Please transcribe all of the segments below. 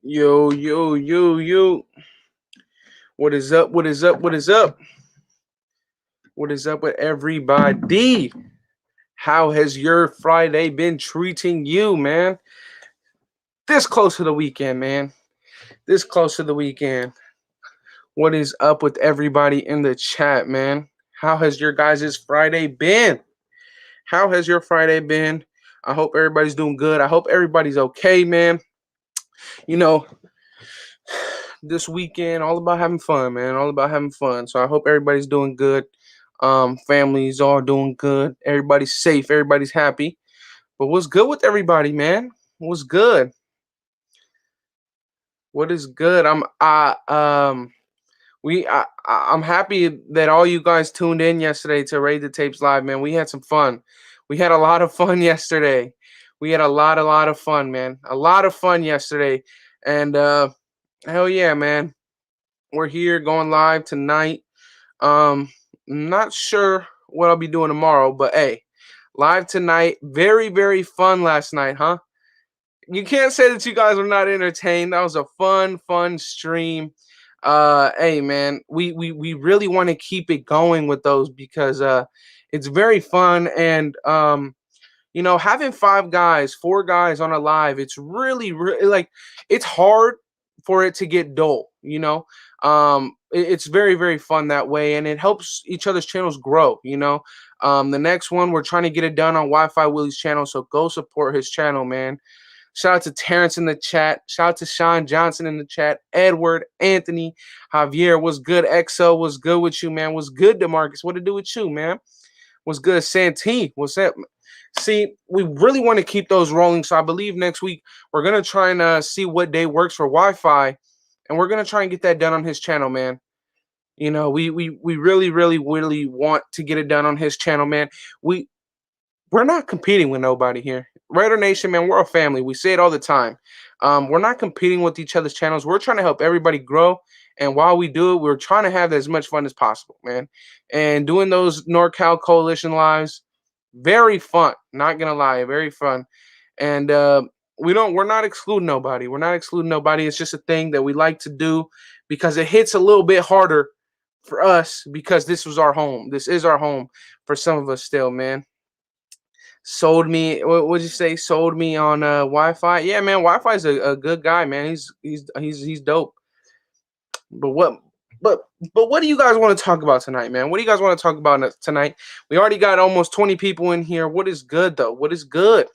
Yo, yo, yo, yo. What is up? What is up? What is up? What is up with everybody? How has your Friday been treating you, man? This close to the weekend, man. This close to the weekend. What is up with everybody in the chat, man? How has your guys' Friday been? How has your Friday been? I hope everybody's doing good. I hope everybody's okay, man. You know, this weekend all about having fun, man. All about having fun. So I hope everybody's doing good. Families all doing good. Everybody's safe. Everybody's happy. But what's good with everybody, man? What's good? What is good? I'm happy that all you guys tuned in yesterday to Raid the Tapes Live, man. We had some fun. We had a lot of fun yesterday. We had a lot of fun, man. A lot of fun yesterday. And hell yeah, man. We're here going live tonight. Not sure what I'll be doing tomorrow, but hey, live tonight. Very, very fun last night, huh? You can't say that you guys were not entertained. That was a fun stream. Hey man, we really want to keep it going with those because it's very fun and having four guys on a live, it's really like it's hard for it to get dull, it's very, very fun that way and it helps each other's channels grow, the next one, we're trying to get it done on Wi-Fi Willie's channel, so go support his channel, man. Shout out to Terrence in the chat. Shout out to Sean Johnson in the chat. Edward, Anthony, Javier. What's good? EXO, what's good with you, man? What's good, DeMarcus? What to do with you, man? What's good? Santee, what's up? See, we really want to keep those rolling. So I believe next week we're going to try and see what day works for Wi-Fi. And we're going to try and get that done on his channel, man. We really want to get it done on his channel, man. We're not competing with nobody here. Raider Nation, man, we're a family. We say it all the time. We're not competing with each other's channels. We're trying to help everybody grow. And while we do it, we're trying to have as much fun as possible, man. And doing those NorCal Coalition lives, very fun. Not gonna lie, very fun. And we're not excluding nobody. We're not excluding nobody. It's just a thing that we like to do because it hits a little bit harder for us because this was our home. This is our home for some of us still, man. Sold me. What would you say? Sold me on Wi-Fi. Yeah, man. Wi-Fi is a good guy, man. He's dope. But what? But what do you guys want to talk about tonight, man? What do you guys want to talk about tonight? We already got almost 20 people in here. What is good though? What is good?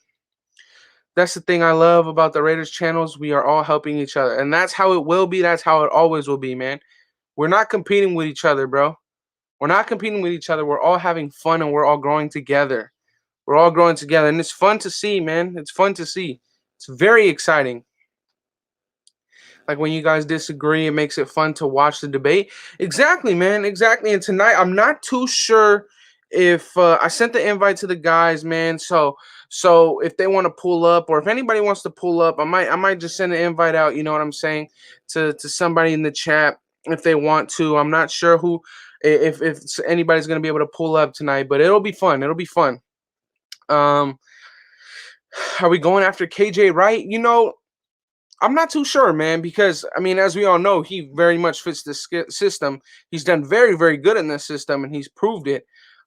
That's the thing I love about the Raiders channels. We are all helping each other, and that's how it will be. That's how it always will be, man. We're not competing with each other, bro. We're not competing with each other. We're all having fun, and we're all growing together. We're all growing together, and it's fun to see, man. It's fun to see. It's very exciting. Like when you guys disagree, it makes it fun to watch the debate. Exactly, man. Exactly. And tonight, I'm not too sure if I sent the invite to the guys, man. So if they want to pull up, or if anybody wants to pull up, I might just send an invite out. You know what I'm saying, to somebody in the chat if they want to. I'm not sure who, if anybody's gonna be able to pull up tonight, but it'll be fun. It'll be fun. Um, are we going after KJ Wright? I'm not too sure, man, because I mean, as we all know, he very much fits the system. He's done very, very good in this system, and he's proved it.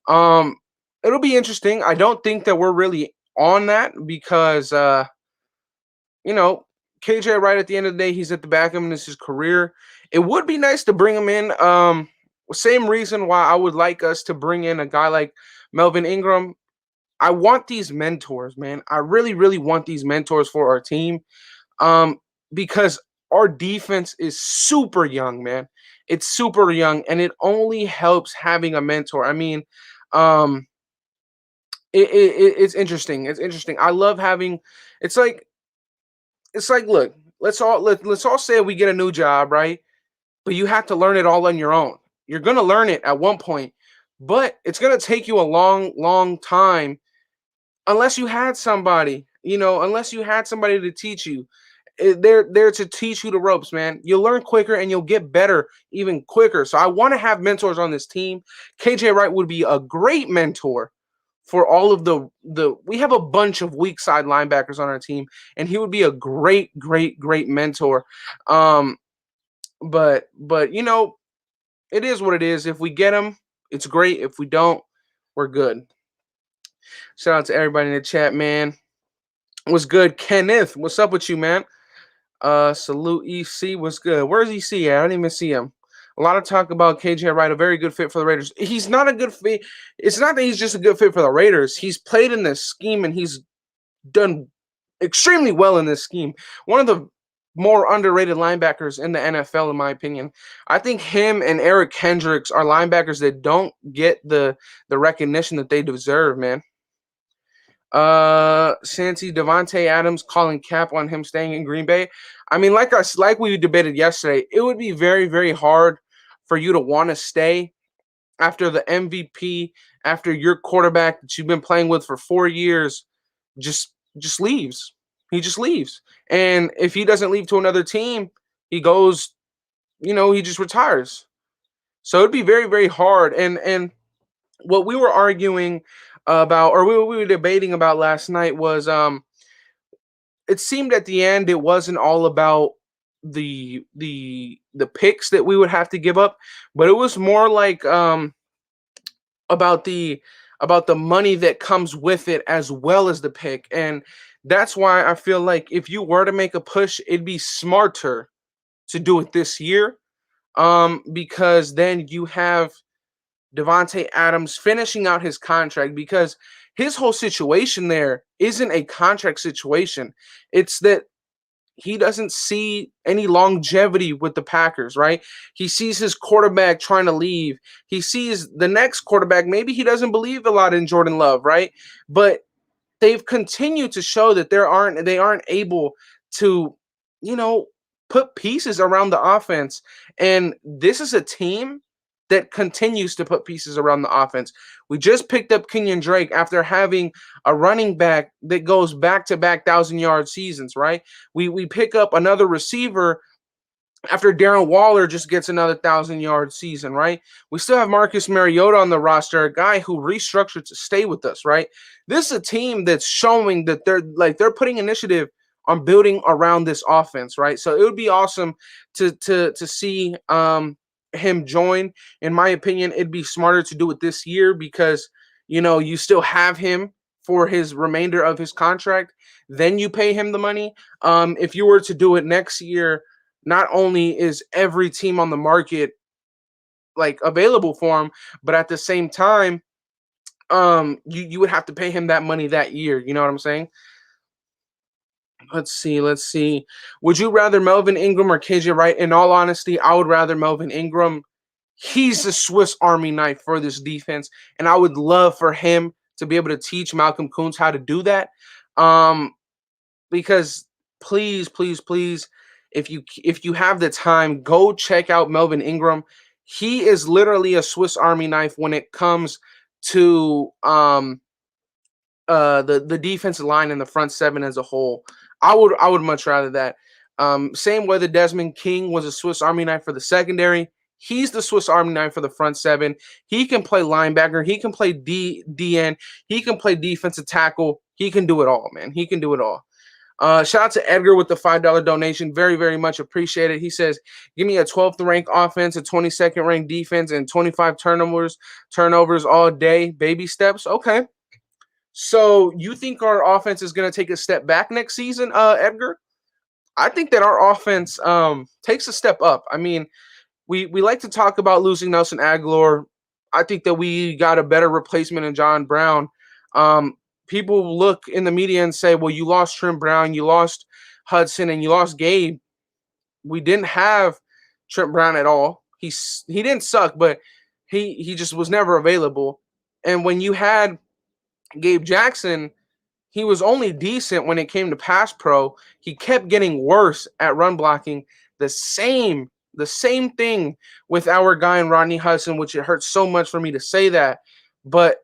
Um, it'll be interesting. I don't think that we're really on that because, you know, KJ Wright at the end of the day, he's at the back of his career. It would be nice to bring him in. Same reason why I would like us to bring in a guy like Melvin Ingram. I want these mentors, man. I really, really want these mentors for our team. Um, because our defense is super young, man. It's super young, and it only helps having a mentor. I mean, um, it's interesting. It's interesting. I love having. It's like look. Let's all say we get a new job, right? But you have to learn it all on your own. You're gonna learn it at one point, but it's gonna take you a long, long time unless you had somebody. Unless you had somebody to teach you. They're there to teach you the ropes, man. You'll learn quicker and you'll get better even quicker. So I want to have mentors on this team. KJ Wright would be a great mentor for all of the we have a bunch of weak side linebackers on our team, and he would be a great mentor. Um, but it is what it is. If we get him, it's great. If we don't, we're good. Shout out to everybody in the chat, man. What's good, Kenneth? What's up with you, man? Salute EC. What's good? Where's EC at? I didn't even see him. A lot of talk about KJ Wright, a very good fit for the Raiders. He's not a good fit. It's not that he's just a good fit for the Raiders. He's played in this scheme and he's done extremely well in this scheme. One of the more underrated linebackers in the NFL, in my opinion. I think him and Eric Kendricks are linebackers that don't get the recognition that they deserve, man. Santi Devontae Adams calling cap on him staying in Green Bay. I mean, like we debated yesterday, it would be very hard for you to want to stay after the MVP, after your quarterback that you've been playing with for 4 years just leaves. He just leaves. And if he doesn't leave to another team, he goes, he just retires. So it'd be very hard. And what we were arguing about, or we were debating about last night was it seemed at the end it wasn't all about the picks that we would have to give up, but it was more like about the money that comes with it as well as the pick. And that's why I feel like if you were to make a push, it'd be smarter to do it this year, because then you have Devontae Adams finishing out his contract, because his whole situation there isn't a contract situation. It's that he doesn't see any longevity with the Packers, right? He sees his quarterback trying to leave. He sees the next quarterback. Maybe he doesn't believe a lot in Jordan Love, right? But they've continued to show that they aren't able to, put pieces around the offense. And this is a team that continues to put pieces around the offense. We just picked up Kenyon Drake after having a running back that goes back-to-back 1,000-yard seasons, right? We pick up another receiver after Darren Waller just gets another 1,000-yard season, right? We still have Marcus Mariota on the roster, a guy who restructured to stay with us, right? This is a team that's showing that they're putting initiative on building around this offense, right? So it would be awesome to see him join. In my opinion, it'd be smarter to do it this year because you still have him for his remainder of his contract. Then you pay him the money. If you were to do it next year, not only is every team on the market like available for him, but at the same time, you would have to pay him that money that year. You know what I'm saying? Let's see. Would you rather Melvin Ingram or KJ Wright? In all honesty, I would rather Melvin Ingram. He's a Swiss Army knife for this defense, and I would love for him to be able to teach Malcolm Koonce how to do that. Because please, if you have the time, go check out Melvin Ingram. He is literally a Swiss Army knife when it comes to the defensive line and the front seven as a whole. I would much rather that. Same way that Desmond King was a Swiss Army knife for the secondary. He's the Swiss Army knife for the front seven. He can play linebacker. He can play DN. He can play defensive tackle. He can do it all, man. He can do it all. Shout out to Edgar with the $5 donation. Very much appreciated. He says, give me a 12th ranked offense, a 22nd ranked defense, and 25 turnovers all day. Baby steps. Okay. So you think our offense is going to take a step back next season, Edgar? I think that our offense takes a step up. I mean, we like to talk about losing Nelson Agholor. I think that we got a better replacement in John Brown. People look in the media and say, well, you lost Trent Brown, you lost Hudson, and you lost Gabe. We didn't have Trent Brown at all. He didn't suck, but he just was never available. And when you had Gabe Jackson, he was only decent when it came to pass pro. He kept getting worse at run blocking. The same thing with our guy in Rodney Hudson, which it hurts so much for me to say that. But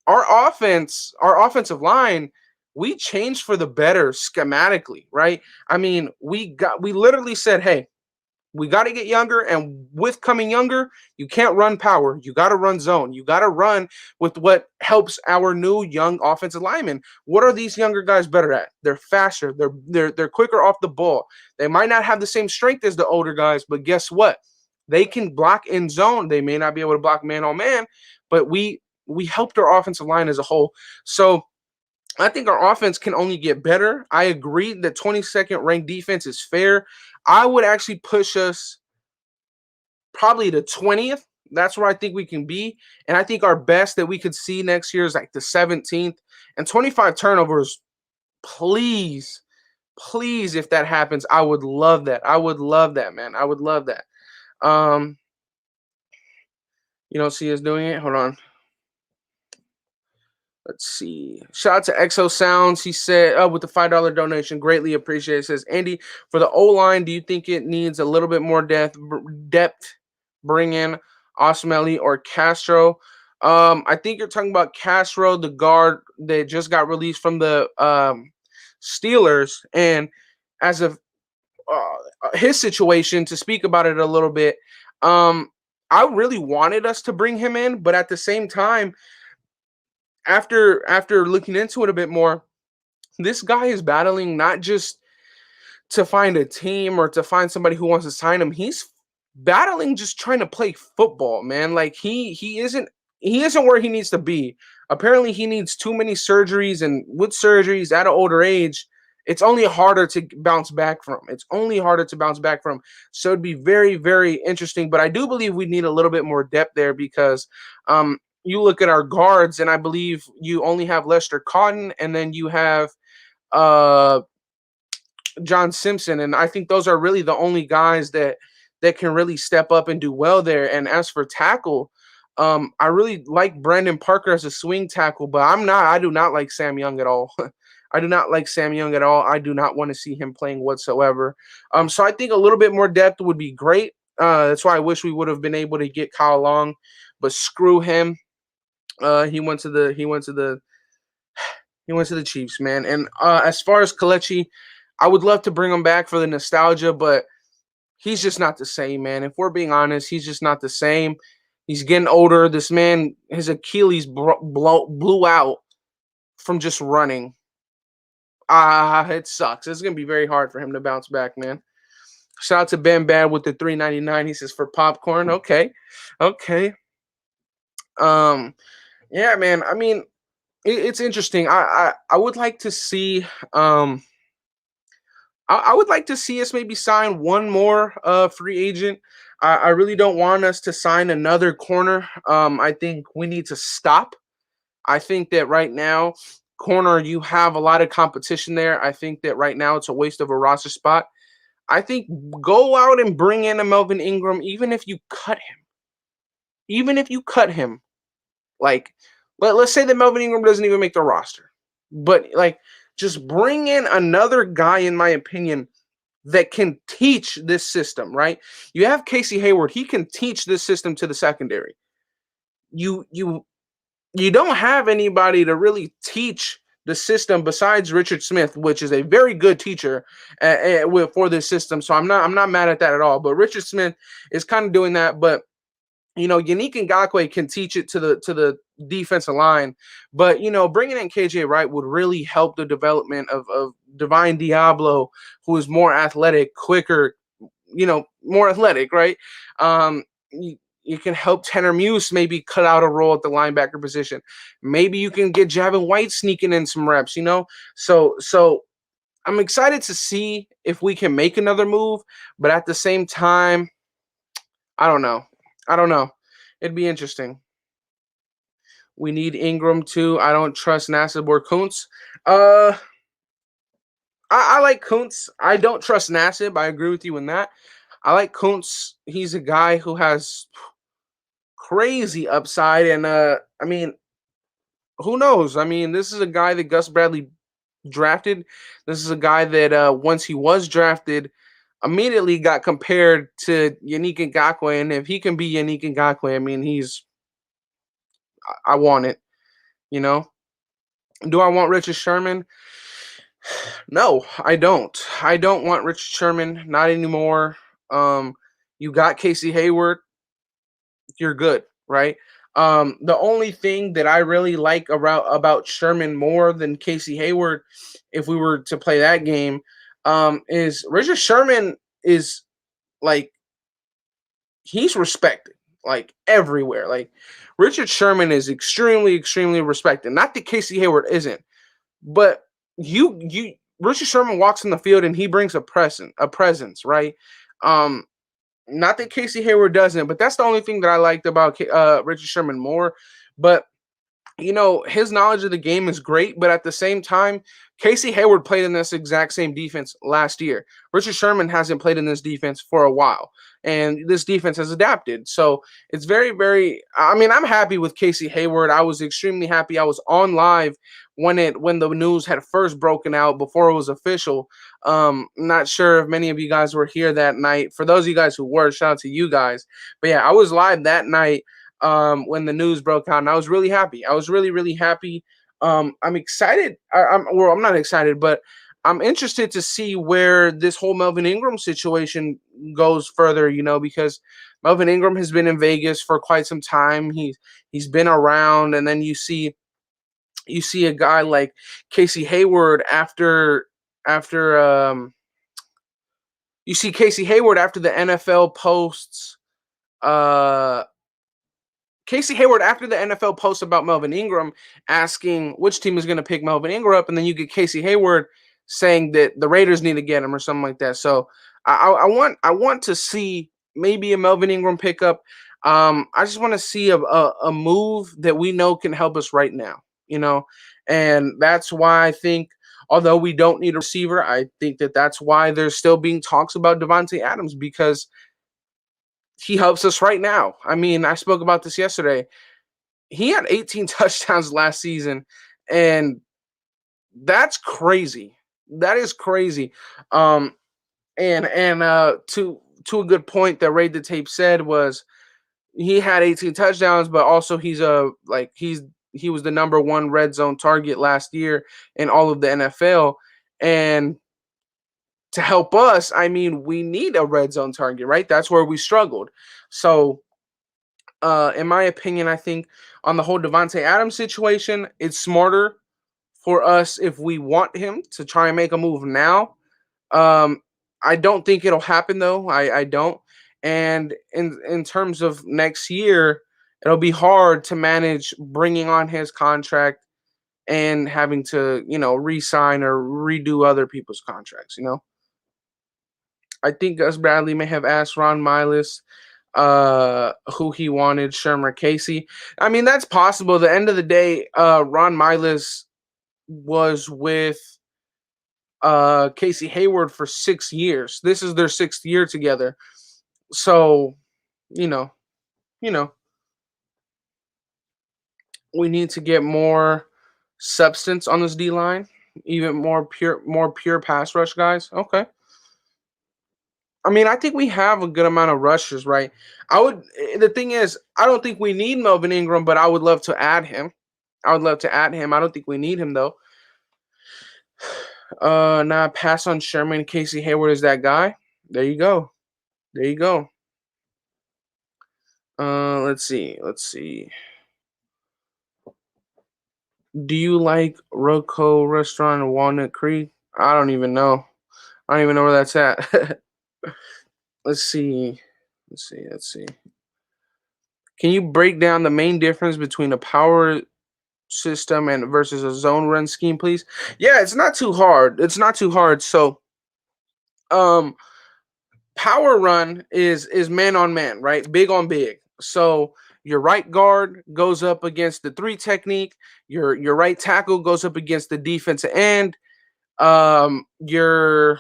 our offensive line, we changed for the better schematically, right? I mean, we literally said, hey, We got to get younger, and with coming younger, you can't run power. You got to run zone. You got to run with what helps our new young offensive linemen. What are these younger guys better at? They're faster. They're quicker off the ball. They might not have the same strength as the older guys, but guess what? They can block in zone. They may not be able to block man on man, but we helped our offensive line as a whole. So I think our offense can only get better. I agree that 22nd ranked defense is fair. I would actually push us probably to 20th. That's where I think we can be. And I think our best that we could see next year is like the 17th. And 25 turnovers, please, please, if that happens, I would love that. I would love that, man. I would love that. Um, you don't see us doing it? Hold on. Let's see. Shout out to Exo Sounds. He said, with the $5 donation, greatly appreciated. It says, Andy, for the O line, do you think it needs a little bit more depth? Bring in Osmelly or Castro. I think you're talking about Castro, the guard that just got released from the Steelers. And as of his situation, to speak about it a little bit, I really wanted us to bring him in, but at the same time, after looking into it a bit more, this guy is battling not just to find a team or to find somebody who wants to sign him. He's battling just trying to play football, man. Like he isn't where he needs to be. Apparently, he needs too many surgeries, and with surgeries at an older age, it's only harder to bounce back from. It's only harder to bounce back from. So it'd be very, very interesting. But I do believe we need a little bit more depth there because you look at our guards, and I believe you only have Lester Cotton, and then you have uh, John Simpson, and I think those are really the only guys that can really step up and do well there. And as for tackle, I really like Brandon Parker as a swing tackle, but I do not like Sam Young at all. I do not like Sam Young at all. I do not want to see him playing whatsoever. So I think a little bit more depth would be great. That's why I wish we would have been able to get Kyle Long, but screw him. He went to the Chiefs, man. And as far as Kelechi, I would love to bring him back for the nostalgia, but he's just not the same, man. If we're being honest, he's just not the same. He's getting older. This man, his Achilles blew out from just running. It sucks. It's gonna be very hard for him to bounce back, man. Shout out to Ben Bad with the 3.99. He says for popcorn. Okay, okay. Um, yeah, man. I mean, it's interesting. I would like to see I would like to see us maybe sign one more free agent. I really don't want us to sign another corner. I think we need to stop. I think that right now, corner, you have a lot of competition there. I think that right now it's a waste of a roster spot. I think go out and bring in a Melvin Ingram, even if you cut him. Even if you cut him, like let's say that Melvin Ingram doesn't even make the roster, but like just bring in another guy, in my opinion, that can teach this system, right? You have Casey Hayward, he can teach this system to the secondary. You don't have anybody to really teach the system besides Richard Smith, which is a very good teacher for this system. So I'm not mad at that at all. But Richard Smith is kind of doing that. But Yannick Ngakoue can teach it to the defensive line, but bringing in KJ Wright would really help the development of Divine Diablo, who is more athletic, quicker, more athletic, right? You can help Tanner Muse maybe cut out a role at the linebacker position. Maybe you can get Javin White sneaking in some reps, So I'm excited to see if we can make another move, but at the same time, I don't know. I don't know. It'd be interesting. We need Ingram too. I don't trust Nassib or Kuntz. Uh, I like Kuntz. I don't trust Nassib. I agree with you in that. I like Kuntz. He's a guy who has crazy upside, and I mean, who knows? I mean, this is a guy that Gus Bradley drafted. This is a guy that once he was drafted, immediately got compared to Yannick Ngakoue, and if he can be Yannick Ngakoue, I mean, I want it. You know, do I want Richard Sherman? No, I don't. I don't want Richard Sherman. Not anymore. You got Casey Hayward, you're good, right? The only thing that I really like about Sherman more than Casey Hayward, if we were to play that game, is Richard Sherman is like he's respected like everywhere. Like Richard Sherman is extremely, extremely respected. Not that Casey Hayward isn't, but you Richard Sherman walks in the field and he brings a presence, right? Um, Not that Casey Hayward doesn't, but that's the only thing that I liked about Richard Sherman more. But his knowledge of the game is great, but at the same time, Casey Hayward played in this exact same defense last year. Richard Sherman hasn't played in this defense for a while, and this defense has adapted. So it's very, very. I mean, I'm happy with Casey Hayward. I was extremely happy. I was on live when the news had first broken out before it was official. Not sure if many of you guys were here that night. For those of you guys who were, shout out to you guys. But yeah, I was live that night when the news broke out, and I was really happy. I was really, really happy. I'm excited. I'm not excited, but I'm interested to see where this whole Melvin Ingram situation goes further. Because Melvin Ingram has been in Vegas for quite some time. He's been around, and then you see a guy like Casey Hayward after you see Casey Hayward after the NFL posts. Casey Hayward after the NFL posts about Melvin Ingram, asking which team is going to pick Melvin Ingram up, and then you get Casey Hayward saying that the Raiders need to get him or something like that. So I want to see maybe a Melvin Ingram pickup. I just want to see a move that we know can help us right now, and that's why I think. Although we don't need a receiver, I think that's why there's still being talks about Devontae Adams because he helps us right now. I mean, I spoke about this yesterday. He had 18 touchdowns last season, and that's crazy. That is crazy. Um, and to a good point that Raid the Tape said was he had 18 touchdowns, but also he was the number one red zone target last year in all of the NFL. And to help us, I mean, we need a red zone target, right? That's where we struggled. So in my opinion, I think on the whole Devontae Adams situation, it's smarter for us if we want him to try and make a move now. Um, I don't think it'll happen though. I don't. And in terms of next year, it'll be hard to manage bringing on his contract and having to re-sign or redo other people's contracts. I think Gus Bradley may have asked Ron Miles who he wanted, Sherman or Casey. I mean, that's possible. At the end of the day, Ron Miles was with Casey Hayward for 6 years. This is their sixth year together. So, you know, you know, we need to get more substance on this D line, even more pure pass rush guys. Okay. I mean, I think we have a good amount of rushers, right? The thing is, I don't think we need Melvin Ingram, but I would love to add him. I would love to add him. I don't think we need him though. Nah, pass on Sherman. Casey Hayward is that guy. There you go. There you go. Let's see. Let's see. Do you like Rocco Restaurant in Walnut Creek? I don't even know. I don't even know where that's at. Let's see. Let's see. Let's see. Can you break down the main difference between a power system and versus a zone run scheme, please? Yeah, it's not too hard. It's not too hard. So, um, power run is man on man, right? Big on big. So your right guard goes up against the three technique. Your right tackle goes up against the defensive end. Your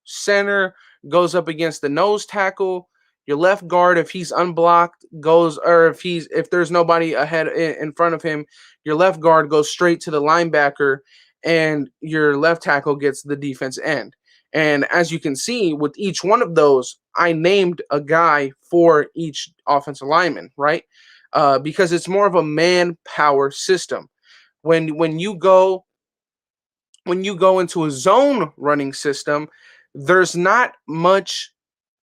center goes up against the nose tackle. Your left guard, if he's unblocked, goes, or if there's nobody ahead in front of him, your left guard goes straight to the linebacker, and your left tackle gets the defense end. And as you can see, with each one of those, I named a guy for each offensive lineman, right? Because it's more of a manpower system. When you go into a zone running system, there's not much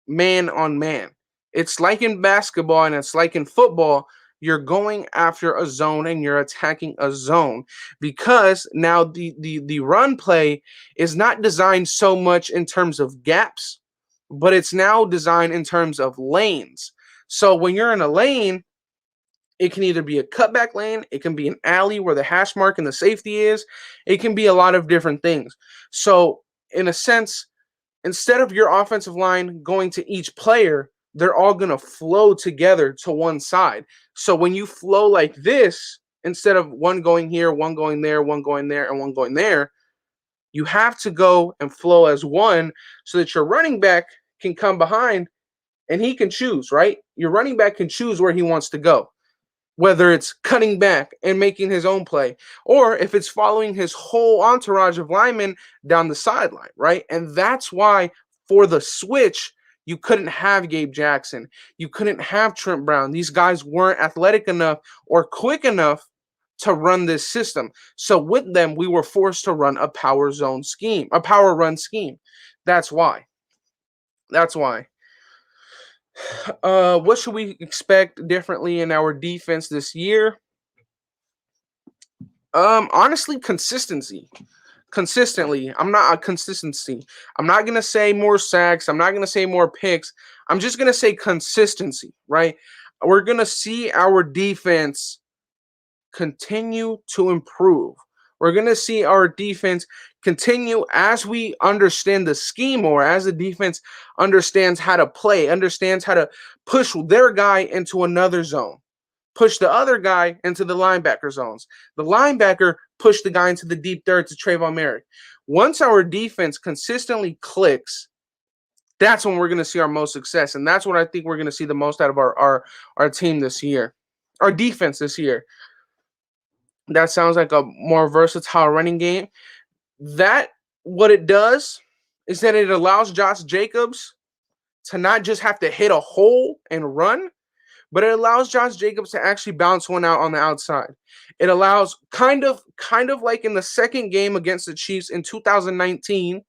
man on man. It's like in basketball and it's like in football. You're going after a zone and you're attacking a zone because now the run play is not designed so much in terms of gaps, but it's now designed in terms of lanes. So when you're in a lane, it can either be a cutback lane, it can be an alley where the hash mark and the safety is, it can be a lot of different things. So, in a sense, instead of your offensive line going to each player, they're all going to flow together to one side. So, when you flow like this, instead of one going here, one going there, one going there, and one going there, you have to go and flow as one so that your running back can come behind and he can choose, right? Your running back can choose where he wants to go, whether it's cutting back and making his own play, or if it's following his whole entourage of linemen down the sideline, right? And that's why for the switch, you couldn't have Gabe Jackson. You couldn't have Trent Brown. These guys weren't athletic enough or quick enough to run this system. So with them, we were forced to run a power zone scheme, a power run scheme. That's why. That's why. What should we expect differently in our defense this year? Honestly, consistency. Consistently. I'm not a consistency. I'm not gonna say more sacks. I'm not gonna say more picks. I'm just gonna say consistency, right? We're gonna see our defense continue to improve. We're going to see our defense continue as we understand the scheme more, as the defense understands how to play, understands how to push their guy into another zone, push the other guy into the linebacker zones. The linebacker push the guy into the deep third to Trayvon Merrick. Once our defense consistently clicks, that's when we're going to see our most success. And that's what I think we're going to see the most out of our team this year, our defense this year. That sounds like a more versatile running game. That what it does is that it allows Josh Jacobs to not just have to hit a hole and run, but it allows Josh Jacobs to actually bounce one out on the outside. It allows kind of like in the second game against the Chiefs in 2019,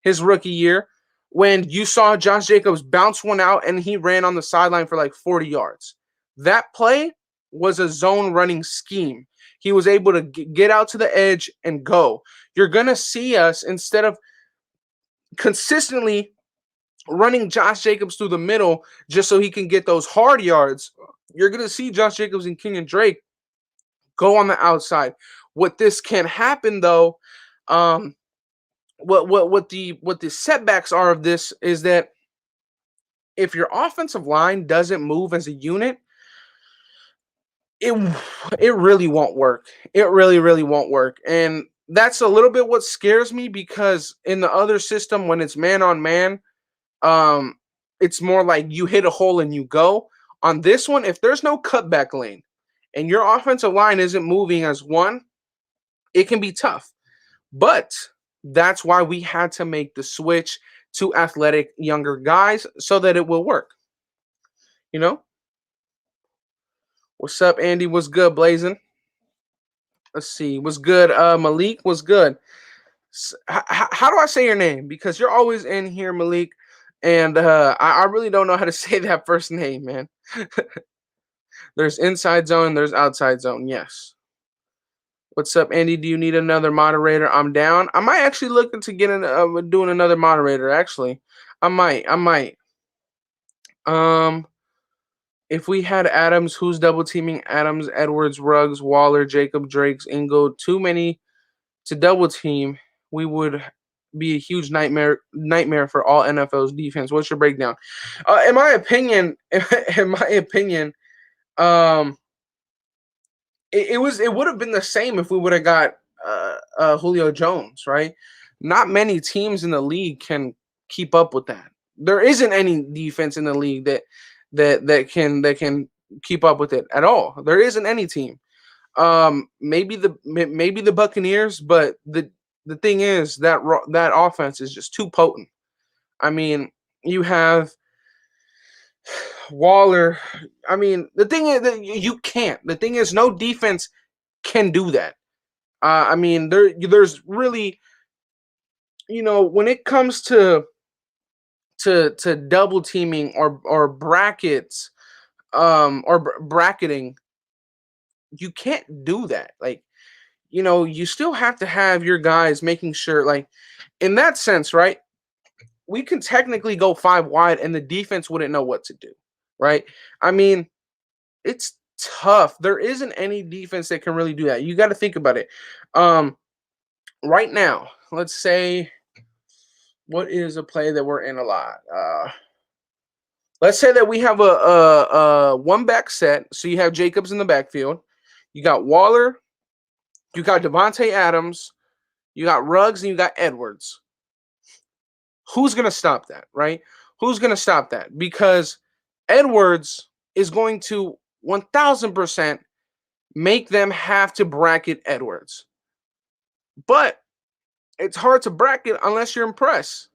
his rookie year, when you saw Josh Jacobs bounce one out and he ran on the sideline for like 40 yards. That play was a zone running scheme. He was able to get out to the edge and go. You're going to see us, instead of consistently running Josh Jacobs through the middle just so he can get those hard yards, you're going to see Josh Jacobs and Kenyon Drake go on the outside. What this can happen, though, what the setbacks are of this is that if your offensive line doesn't move as a unit, it really won't work. It really won't work. And that's a little bit what scares me, because in the other system, when it's man on man, it's more like you hit a hole and you go. On this one, if there's no cutback lane and your offensive line isn't moving as one, it can be tough. But that's why we had to make the switch to athletic younger guys so that it will work. You know? What's up, Andy? What's good, Blazing? Let's see. What's good? Malik, what's good? How do I say your name? Because you're always in here, Malik, and I really don't know how to say that first name, man. There's inside zone, there's outside zone. Yes. What's up, Andy? Do you need another moderator? I'm down. I might actually look into getting doing another moderator. Actually, I might. If we had Adams, who's double teaming Adams, Edwards, Ruggs, Waller, Jacob, Drakes, Ingold, too many to double team, we would be a huge nightmare for all NFL's defense. What's your breakdown? In my opinion, it would have been the same if we would have got Julio Jones, right? Not many teams in the league can keep up with that. There isn't any defense in the league that can keep up with it at all. There isn't any team. Maybe the Buccaneers, but the thing is that offense is just too potent. I mean, you have Waller. I mean, the thing is that you can't. The thing is, no defense can do that. I mean, there's really, when it comes to to double teaming or brackets or bracketing, you can't do that. Like, you still have to have your guys making sure, like, in that sense, right? We can technically go five wide and the defense wouldn't know what to do, right? I mean, it's tough. There isn't any defense that can really do that. You got to think about it. Um, right now, let's say, what is a play that we're in a lot? Let's say that we have a one back set. So you have Jacobs in the backfield. You got Waller. You got Devontae Adams. You got Ruggs and you got Edwards. Who's going to stop that, right? Who's going to stop that? Because Edwards is going to 1000% make them have to bracket Edwards. But it's hard to bracket unless you're in press.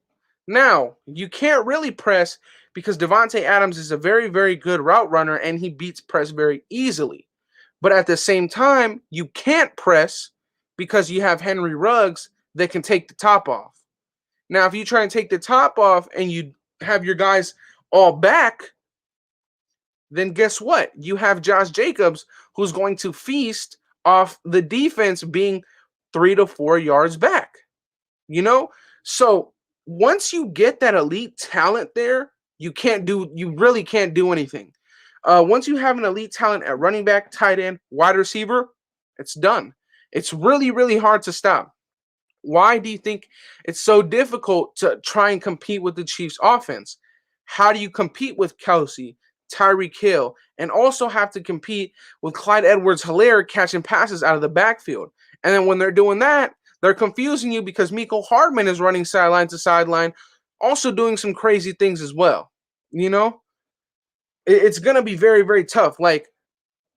Now, you can't really press because Devontae Adams is a very, very good route runner and he beats press very easily. But at the same time, you can't press because you have Henry Ruggs that can take the top off. Now, if you try and take the top off and you have your guys all back, then guess what? You have Josh Jacobs who's going to feast off the defense being 3 to 4 yards back. So once you get that elite talent there, you really can't do anything. Once you have an elite talent at running back, tight end, wide receiver, it's done. It's really, really hard to stop. Why do you think it's so difficult to try and compete with the Chiefs offense? How do you compete with Kelsey, Tyreek Hill, and also have to compete with Clyde Edwards-Helaire catching passes out of the backfield? And then when they're doing that, they're confusing you because Mecole Hardman is running sideline to sideline, also doing some crazy things as well. It's going to be very, very tough. Like,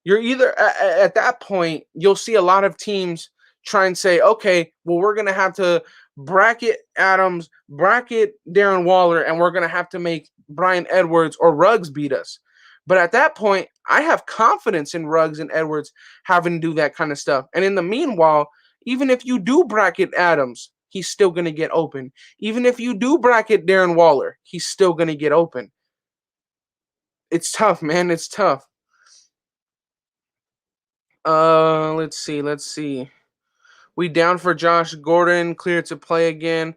you're either at that point, you'll see a lot of teams try and say, okay, well, we're going to have to bracket Adams, bracket Darren Waller, and we're going to have to make Bryan Edwards or Ruggs beat us. But at that point, I have confidence in Ruggs and Edwards having to do that kind of stuff. And in the meanwhile, even if you do bracket Adams, he's still going to get open. Even if you do bracket Darren Waller, he's still going to get open. It's tough, man. It's tough. Let's see. We down for Josh Gordon, clear to play again.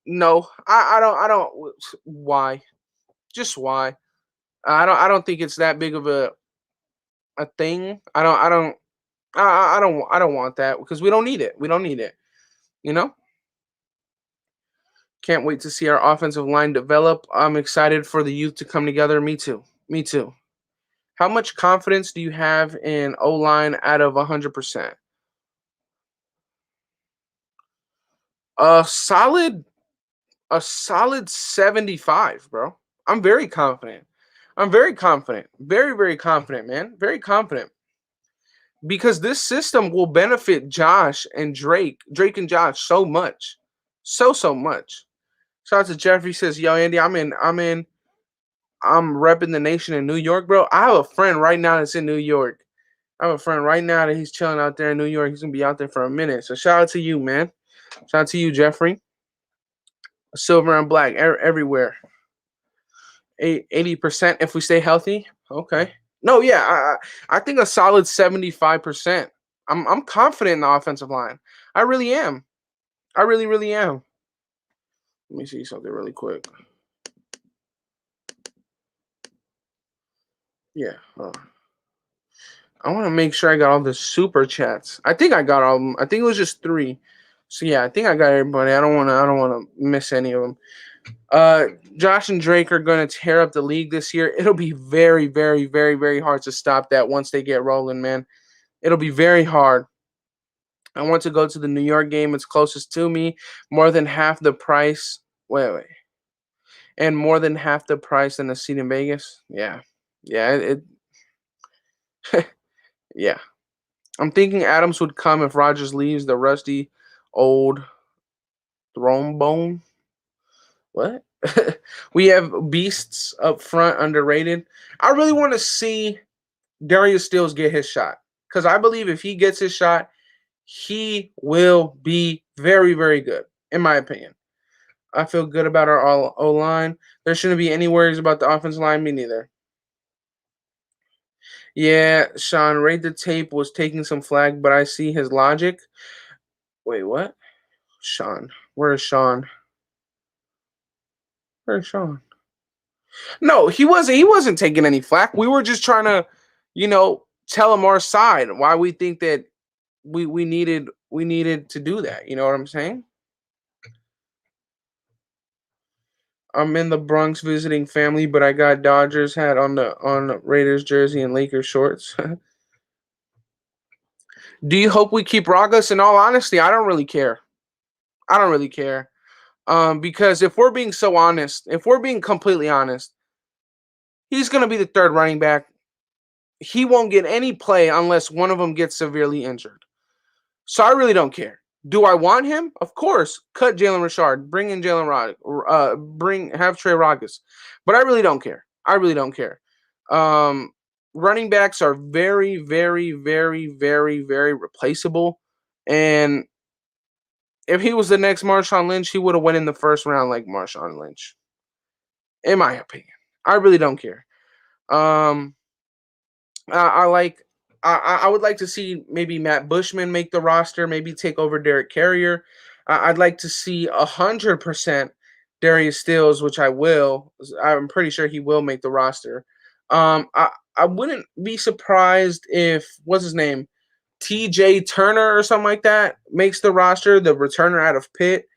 No. I don't why? Just why? I don't think it's that big of a thing. I don't want that because we don't need it. We don't need it. You know? Can't wait to see our offensive line develop. I'm excited for the youth to come together. Me too. Me too. How much confidence do you have in O-line out of 100%? A solid a solid 75, bro. I'm very confident. I'm very confident. Very, very confident, man. Very confident. Because this system will benefit Josh and Drake and Josh so much. So much. Shout out to Jeffrey says, yo, Andy, I'm repping the nation in New York, bro. I have a friend right now that's in New York. I have a friend right now that he's chilling out there in New York. He's gonna be out there for a minute. So shout out to you, man. Shout out to you, Jeffrey. Silver and black everywhere. 80% if we stay healthy. Okay. No, yeah, I think a solid 75%. I'm confident in the offensive line. I really am. I really, really am. Let me see something really quick. Yeah. I want to make sure I got all the super chats. I think I got all of them. I think it was just 3. So yeah, I think I got everybody. I don't want to miss any of them. Josh and Drake are going to tear up the league this year. It'll be very, very, very, very hard to stop that once they get rolling, man. It'll be very hard. I want to go to the New York game. It's closest to me. More than half the price. Wait. And more than half the price than a seat in Vegas. Yeah. Yeah. Yeah. I'm thinking Adams would come if Rodgers leaves the rusty old throne bone. What? We have beasts up front, underrated. I really want to see Darius Stills get his shot because I believe if he gets his shot, he will be very, very good, in my opinion. I feel good about our O line. There shouldn't be any worries about the offensive line. Me neither. Yeah, Sean, Raid the Tape was taking some flag, but I see his logic. Wait, what? Sean. Where is Sean? Where's Sean? No, he wasn't taking any flack. We were just trying to, tell him our side, why we think that we needed to do that. You know what I'm saying? I'm in the Bronx visiting family, but I got Dodgers hat on the Raiders jersey and Lakers shorts. Do you hope we keep Ragas? In all honesty, I don't really care. I don't really care. Because if we're being so honest, if we're being completely honest, he's gonna be the third running back. He won't get any play unless one of them gets severely injured. So I really don't care. Do I want him? Of course. Cut Jalen Richard. Bring in Jalen Rod. Have Trey Ragas. But I really don't care. I really don't care. Um, Running backs are very, very, very, very, very replaceable. And if he was the next Marshawn Lynch, he would have went in the first round like Marshawn Lynch. In my opinion, I really don't care. Um, I like. I would like to see maybe Matt Bushman make the roster, maybe take over Derek Carrier. I'd like to see 100% Darius Stills, which I will. I'm pretty sure he will make the roster. I wouldn't be surprised if what's his name, T.J. Turner or something like that makes the roster. The returner out of Pitt.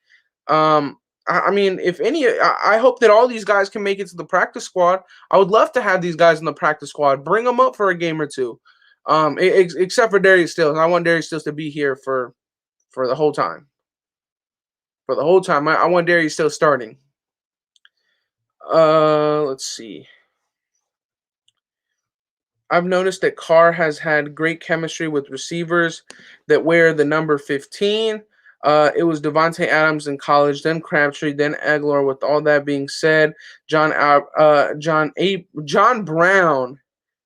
Um, I mean, if any, I hope that all these guys can make it to the practice squad. I would love to have these guys in the practice squad. Bring them up for a game or two. Except for Darius Stills. I want Darius Stills to be here for the whole time. For the whole time, I want Darius Stills starting. Let's see. I've noticed that Carr has had great chemistry with receivers that wear the number 15. It was Devontae Adams in college, then Crabtree, then Aguilar. With all that being said, John Brown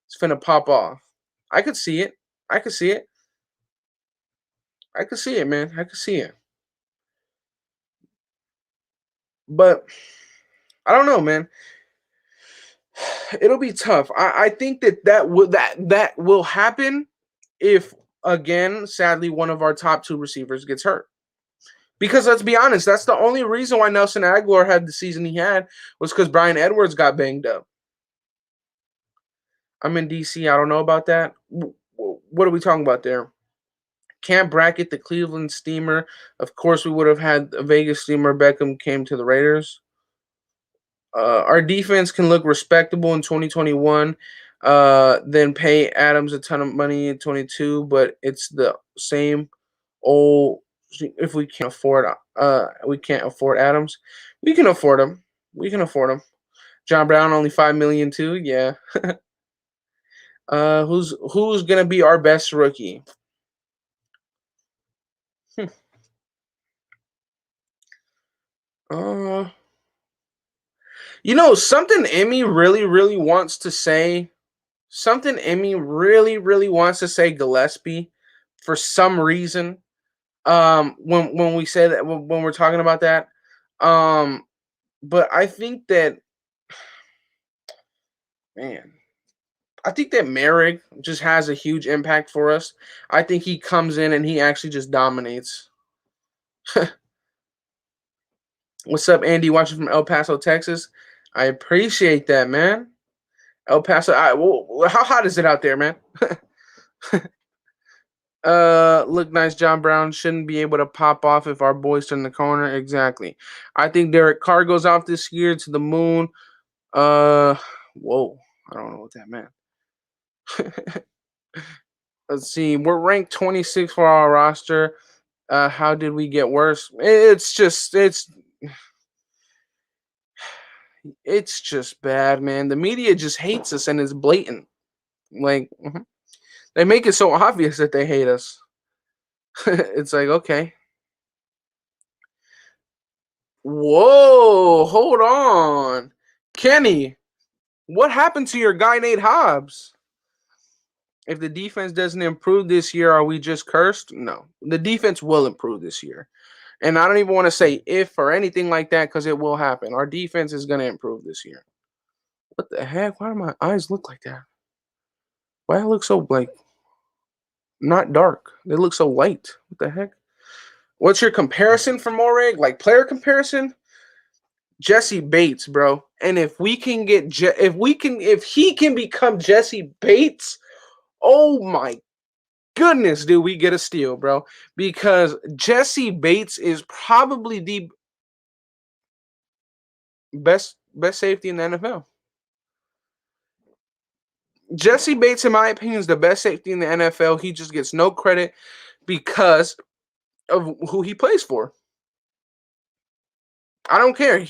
is finna pop off. I could see it. I could see it. I could see it, man. I could see it. But I don't know, man. It'll be tough. I think that will happen if again, sadly, one of our top two receivers gets hurt. Because let's be honest, that's the only reason why Nelson Aguilar had the season he had was because Brian Edwards got banged up. I'm in DC. I don't know about that. What are we talking about there? Can't bracket the Cleveland Steamer. Of course, we would have had a Vegas Steamer. Beckham came to the Raiders. Our defense can look respectable in 2021, then pay Adams a ton of money in 22, but it's the same old. If we can't afford Adams. We can afford him. We can afford him. John Brown only 5 million too. Yeah. Who's gonna be our best rookie? Hmm. Uh, something Emmy really, really wants to say. Something Emmy really, really wants to say Gillespie for some reason. When we say that when we're talking about that, um, but I think that man, I think that Merrick just has a huge impact for us. I think he comes in and he actually just dominates. What's up, Andy? Watching from El Paso, Texas. I appreciate that, man. El Paso. How hot is it out there, man? Look nice. John Brown shouldn't be able to pop off if our boys turn the corner. Exactly. I think Derek Carr goes off this year to the moon. Whoa. I don't know what that meant. Let's see. We're ranked 26 for our roster. How did we get worse? It's just bad, man. The media just hates us and it's blatant. Like they make it so obvious that they hate us. It's like, okay. Whoa, hold on. Kenny, what happened to your guy Nate Hobbs? If the defense doesn't improve this year, are we just cursed? No. The defense will improve this year. And I don't even want to say if or anything like that because it will happen. Our defense is going to improve this year. What the heck? Why do my eyes look like that? Why do I look so like not dark? They look so light. What the heck? What's your comparison for Moreg? Like player comparison? Jesse Bates, bro. And if we can get if he can become Jesse Bates, oh my goodness, do we get a steal, bro? Because Jesse Bates is probably the best safety in the NFL. Jesse Bates, in my opinion, is the best safety in the NFL. He just gets no credit because of who he plays for. I don't care.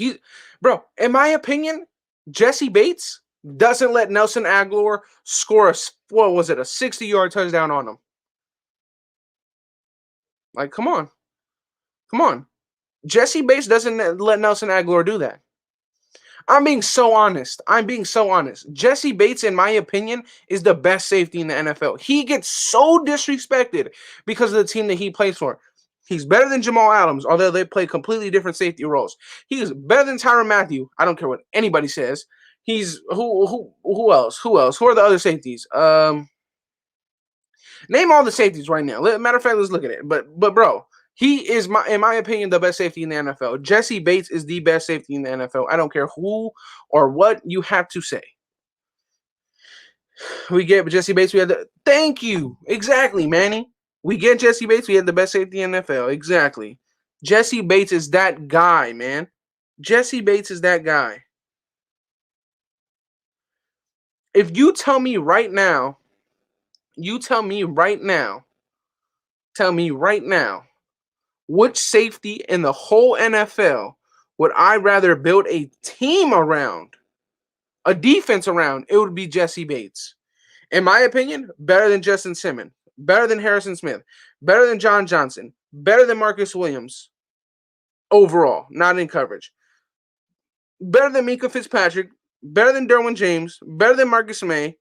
Bro, in my opinion, Jesse Bates doesn't let Nelson Aguilar score a 60-yard touchdown on him. Like, come on. Come on. Jesse Bates doesn't let Nelson Aguilar do that. I'm being so honest. Jesse Bates, in my opinion, is the best safety in the NFL. He gets so disrespected because of the team that he plays for. He's better than Jamal Adams, although they play completely different safety roles. He is better than Tyrann Mathieu. I don't care what anybody says. He's who else? Who else? Who are the other safeties? Name all the safeties right now. Matter of fact, let's look at it. But bro, he is in my opinion, the best safety in the NFL. Jesse Bates is the best safety in the NFL. I don't care who or what you have to say. We get Jesse Bates. Thank you. Exactly, Manny. We get Jesse Bates. We had the best safety in the NFL. Exactly. Jesse Bates is that guy, man. Jesse Bates is that guy. If you tell me right now, tell me right now, which safety in the whole NFL would I rather build a team around, a defense around? It would be Jesse Bates. In my opinion, better than Justin Simmons, better than Harrison Smith, better than John Johnson, better than Marcus Williams overall, not in coverage. Better than Minkah Fitzpatrick, better than Derwin James, better than Marcus May.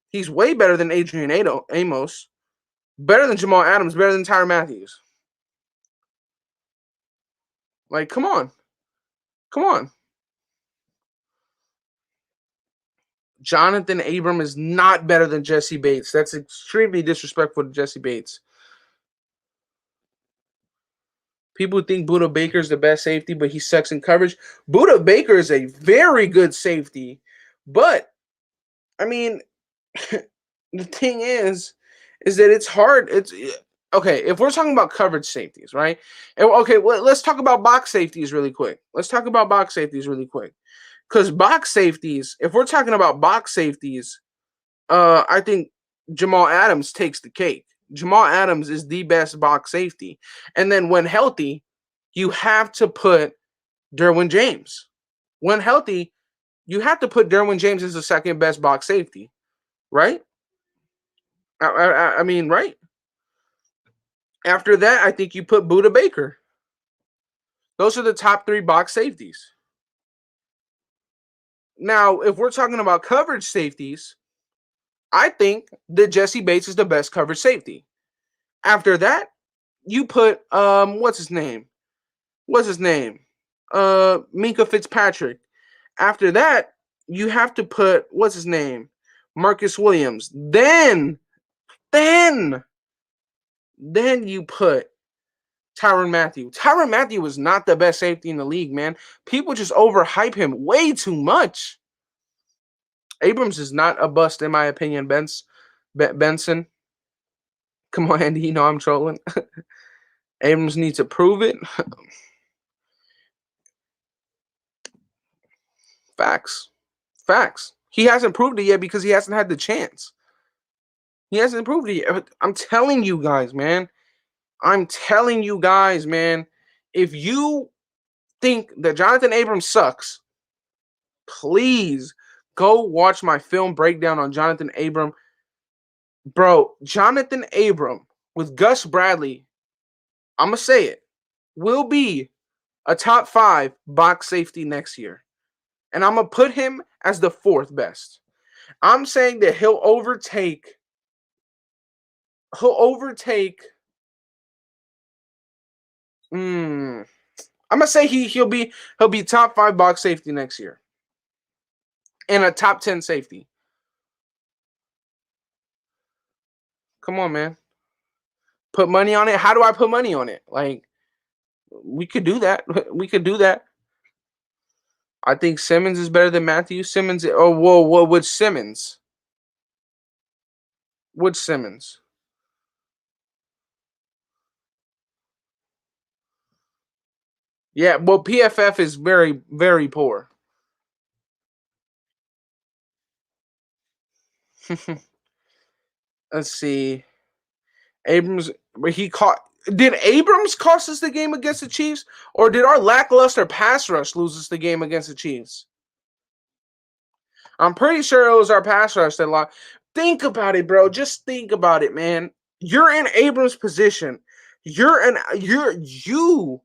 He's way better than Adrian Amos, better than Jamal Adams, better than Tyrann Mathieu. Like, come on. Come on. Jonathan Abram is not better than Jesse Bates. That's extremely disrespectful to Jesse Bates. People think Budda Baker is the best safety, but he sucks in coverage. Budda Baker is a very good safety, but I mean, the thing is that it's hard. It's okay if we're talking about coverage safeties, right? And okay, let's talk about box safeties really quick. Because box safeties, if we're talking about box safeties, I think Jamal Adams takes the cake. Jamal Adams is the best box safety. And then when healthy, you have to put Derwin James. When healthy, you have to put Derwin James as the second best box safety, right? I mean, right? After that, I think you put Budda Baker. Those are the top 3 box safeties. Now, if we're talking about coverage safeties, I think that Jesse Bates is the best coverage safety. After that, you put what's his name? Minkah Fitzpatrick. After that, you have to put what's his name? Marcus Williams. Then you put Tyrann Mathieu. Tyrann Mathieu was not the best safety in the league, man. People just overhype him way too much. Abrams is not a bust, in my opinion, Benson. Come on, Andy, you know I'm trolling. Abrams needs to prove it. Facts. He hasn't proved it yet because he hasn't had the chance. He hasn't proved it yet. I'm telling you guys, man. If you think that Jonathan Abrams sucks, please go watch my film breakdown on Jonathan Abram. Bro, Jonathan Abram with Gus Bradley, I'm going to say it, will be a top 5 box safety next year. And I'm going to put him as the 4th best. I'm saying that he'll overtake I'm gonna say he'll be top 5 box safety next year and a top 10 safety. Come on, man. Put money on it. How do I put money on it? Like we could do that. We could do that. I think Simmons is better than Matthew Simmons. Oh, whoa, which Simmons? Which Simmons? Yeah, well, PFF is very, very poor. Let's see. Abrams, but he caught. Did Abrams cost us the game against the Chiefs, or did our lackluster pass rush lose us the game against the Chiefs? I'm pretty sure it was our pass rush that lost. Think about it, bro. Just think about it, man. You're in Abrams' position. You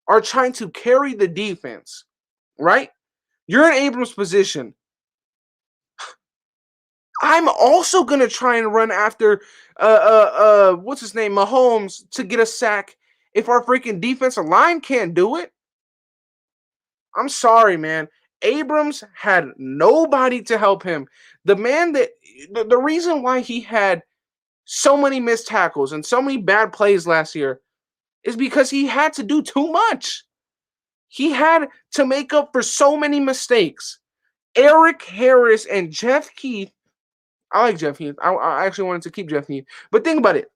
are trying to carry the defense, right? You're in Abrams' position. I'm also gonna try and run after what's his name, Mahomes, to get a sack if our freaking defensive line can't do it. I'm sorry, man. Abrams had nobody to help him. The man that the reason why he had so many missed tackles and so many bad plays last year is because he had to do too much. He had to make up for so many mistakes. Eric Harris and Jeff Keith. I like Jeff Heath. I actually wanted to keep Jeff Heath. But think about it.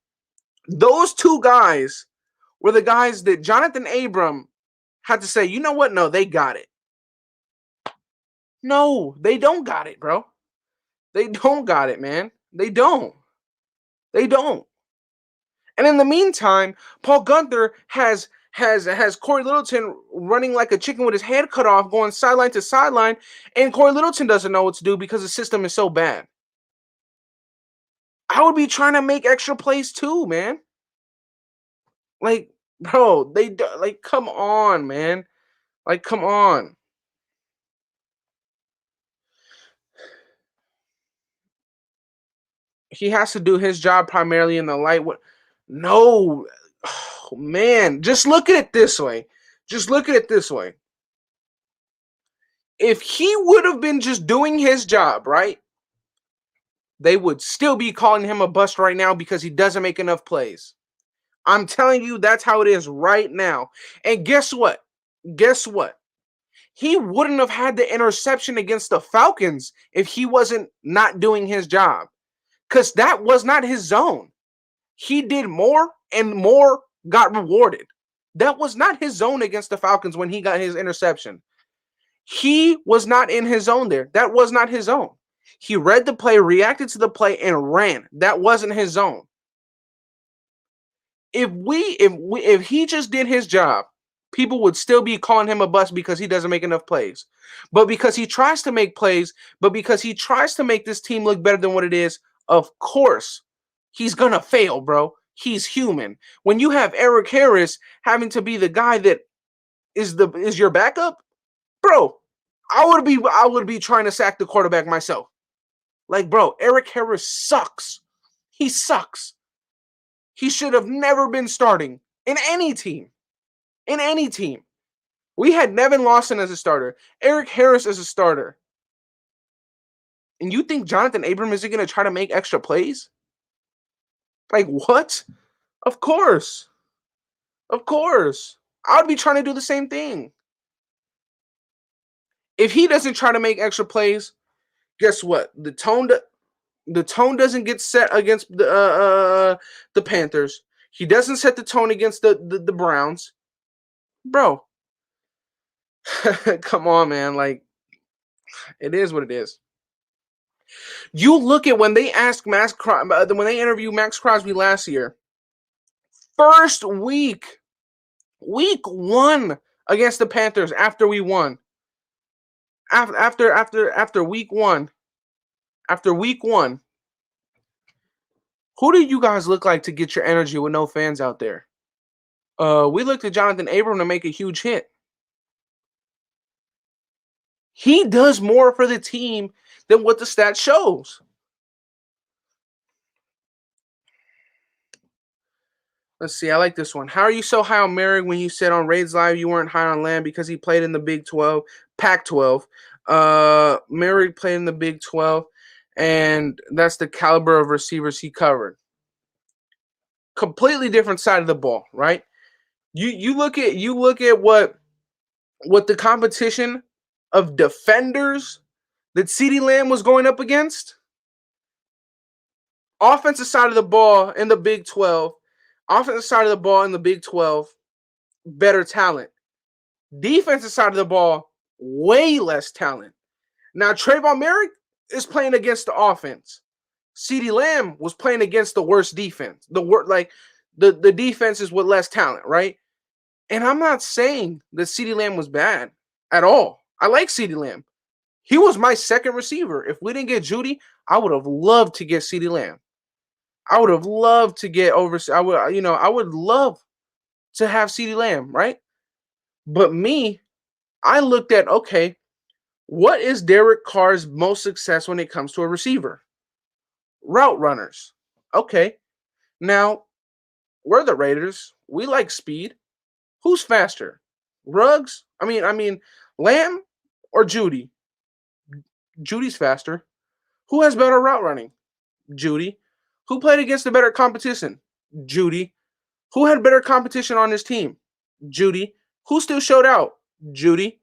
Those two guys were the guys that Jonathan Abram had to say, you know what? No, they got it. No, they don't got it, bro. They don't got it, man. They don't. They don't. And in the meantime, Paul Gunther has Corey Littleton running like a chicken with his head cut off, going sideline to sideline, and Corey Littleton doesn't know what to do because the system is so bad. I would be trying to make extra plays too, man. Like, bro, like, come on, man. Like, come on. He has to do his job primarily in the light. No, oh, man. Just look at it this way. Just look at it this way. If he would have been just doing his job, right? They would still be calling him a bust right now because he doesn't make enough plays. I'm telling you, that's how it is right now. And guess what? Guess what? He wouldn't have had the interception against the Falcons if he wasn't not doing his job. Because that was not his zone. He did more and more got rewarded. That was not his zone against the Falcons when he got his interception. He was not in his zone there. That was not his zone. He read the play, reacted to the play, and ran. That wasn't his zone. If he just did his job, people would still be calling him a bust because he doesn't make enough plays. But because he tries to make plays, but because he tries to make this team look better than what it is, of course, he's gonna fail, bro. He's human. When you have Eric Harris having to be the guy that is your backup, bro, I would be trying to sack the quarterback myself. Like, bro, Eric Harris sucks. He sucks. He should have never been starting in any team. In any team. We had Nevin Lawson as a starter, Eric Harris as a starter. And you think Jonathan Abram isn't going to try to make extra plays? Like, what? Of course. Of course. I would be trying to do the same thing. If he doesn't try to make extra plays, guess what? The tone doesn't get set against the Panthers. He doesn't set the tone against the Browns. Bro, come on, man. Like, it is what it is. You look at when they asked when they interviewed Max Crosby last year, first week 1 against the Panthers after we won. After week 1, who do you guys look like to get your energy with no fans out there? We looked at Jonathan Abram to make a huge hit. He does more for the team than what the stat shows. Let's see. I like this one. How are you so high on Merrick when you said on Raids Live you weren't high on Lamb because he played in the Big 12, Pac-12? Merrick played in the Big 12, and that's the caliber of receivers he covered. Completely different side of the ball, right? You look at what the competition of defenders that CeeDee Lamb was going up against. Offensive side of the ball in the Big 12, offensive side of the ball in the Big 12, better talent. Defensive side of the ball, way less talent. Now, Trayvon Merrick is playing against the offense. CeeDee Lamb was playing against the worst defense. The defense is with less talent, right? And I'm not saying that CeeDee Lamb was bad at all. I like CeeDee Lamb. He was my second receiver. If we didn't get Jeudy, I would have loved to get CeeDee Lamb. I would have loved to get over. I would love to have CeeDee Lamb, right? But me, I looked at, okay, what is Derek Carr's most success when it comes to a receiver? Route runners. Okay. Now, we're the Raiders. We like speed. Who's faster? Ruggs? I mean, Lamb or Jeudy? Judy's faster. Who has better route running? Jeudy. Who played against the better competition? Jeudy. Who had better competition on his team? Jeudy. Who still showed out? Jeudy.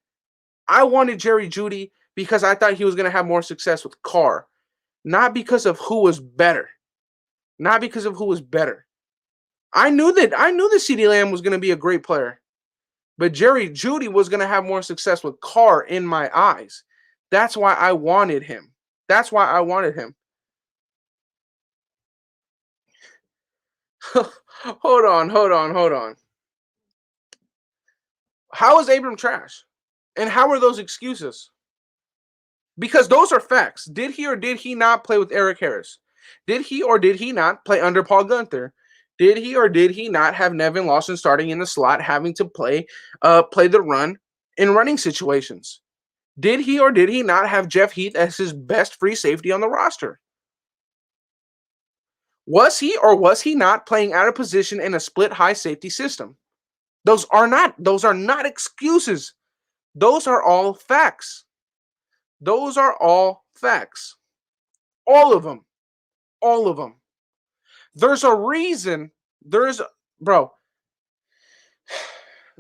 I wanted Jerry Jeudy because I thought he was going to have more success with Carr, not because of who was better. Not because of who was better. I knew that CeeDee Lamb was going to be a great player, but Jerry Jeudy was going to have more success with Carr in my eyes. That's why I wanted him. That's why I wanted him. hold on. How is Abram trash? And how are those excuses? Because those are facts. Did he or did he not play with Eric Harris? Did he or did he not play under Paul Gunther? Did he or did he not have Nevin Lawson starting in the slot, having to play the run in running situations? Did he or did he not have Jeff Heath as his best free safety on the roster? Was he or was he not playing out of position in a split high safety system? Those are not excuses. Those are all facts. Those are all facts. All of them. All of them. There's a reason. Bro,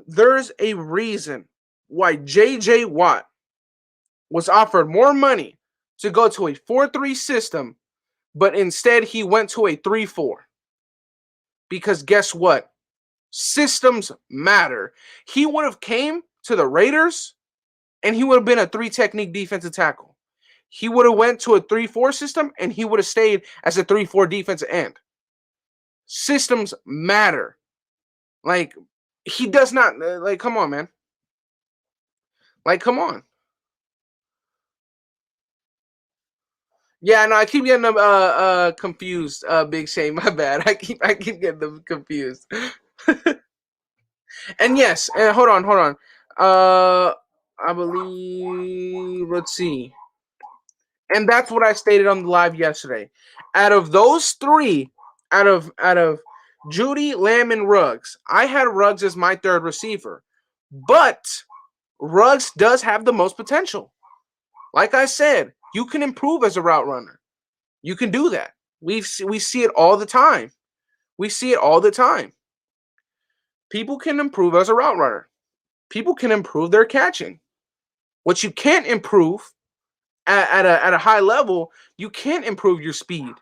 there's a reason why JJ Watt was offered more money to go to a 4-3 system, but instead he went to a 3-4. Because guess what? Systems matter. He would have came to the Raiders and he would have been a 3 technique defensive tackle. He would have went to a 3-4 system and he would have stayed as a 3-4 defensive end. Systems matter. Like, he does not, come on, man. Come on. Yeah, no, I keep getting them confused. Big Shane, my bad. I keep getting them confused. And yes, and hold on. I believe. Let's see. And that's what I stated on the live yesterday. Out of those three, out of Jeudy, Lamb, and Ruggs, I had Ruggs as my third receiver, but Ruggs does have the most potential. Like I said, you can improve as a route runner. You can do that. We see it all the time. We see it all the time. People can improve as a route runner. People can improve their catching. What you can't improve at a high level, you can't improve your speed.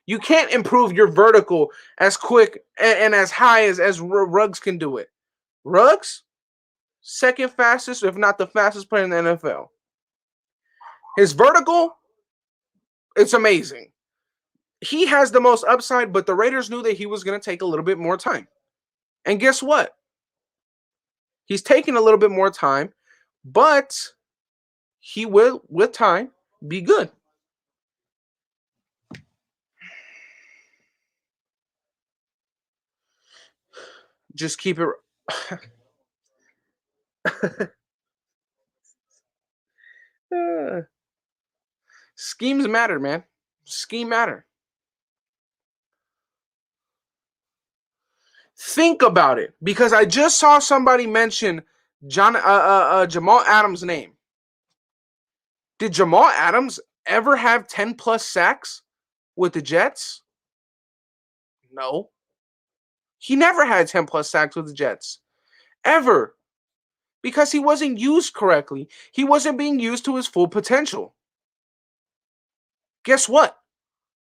You can't improve your vertical as quick and as high as Ruggs can do it. Ruggs, second fastest, if not the fastest player in the NFL. His vertical, it's amazing. He has the most upside, but the Raiders knew that he was going to take a little bit more time. And guess what? He's taking a little bit more time, but he will, with time, be good. Just keep it. Schemes matter, man. Scheme matter. Think about it, because I just saw somebody mention Jamal Adams' name. Did Jamal Adams ever have 10 plus sacks with the Jets? No. He never had 10 plus sacks with the Jets. Ever. Because he wasn't used correctly. He wasn't being used to his full potential. Guess what?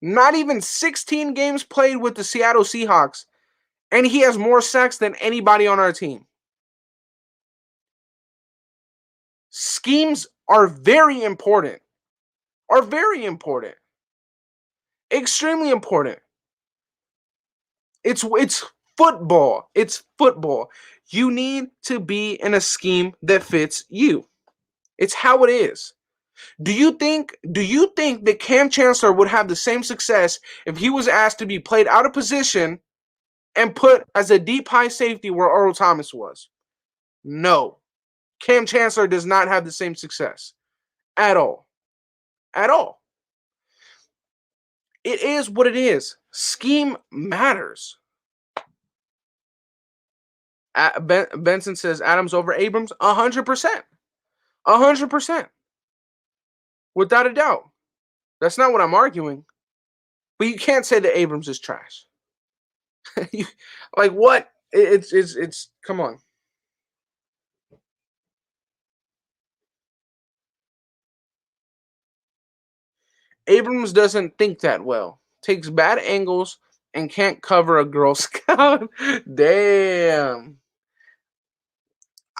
Not even 16 games played with the Seattle Seahawks, and he has more sacks than anybody on our team. Schemes are very important. Are very important. Extremely important. It's football. It's football. You need to be in a scheme that fits you. It's how it is. Do you think that Cam Chancellor would have the same success if he was asked to be played out of position and put as a deep high safety where Earl Thomas was? No. Cam Chancellor does not have the same success at all. At all. It is what it is. Scheme matters. Benson says Adams over Abrams. 100%. 100%. Without a doubt. That's not what I'm arguing. But you can't say that Abrams is trash. Like what? It's come on. Abrams doesn't think that well. Takes bad angles and can't cover a Girl Scout. Damn.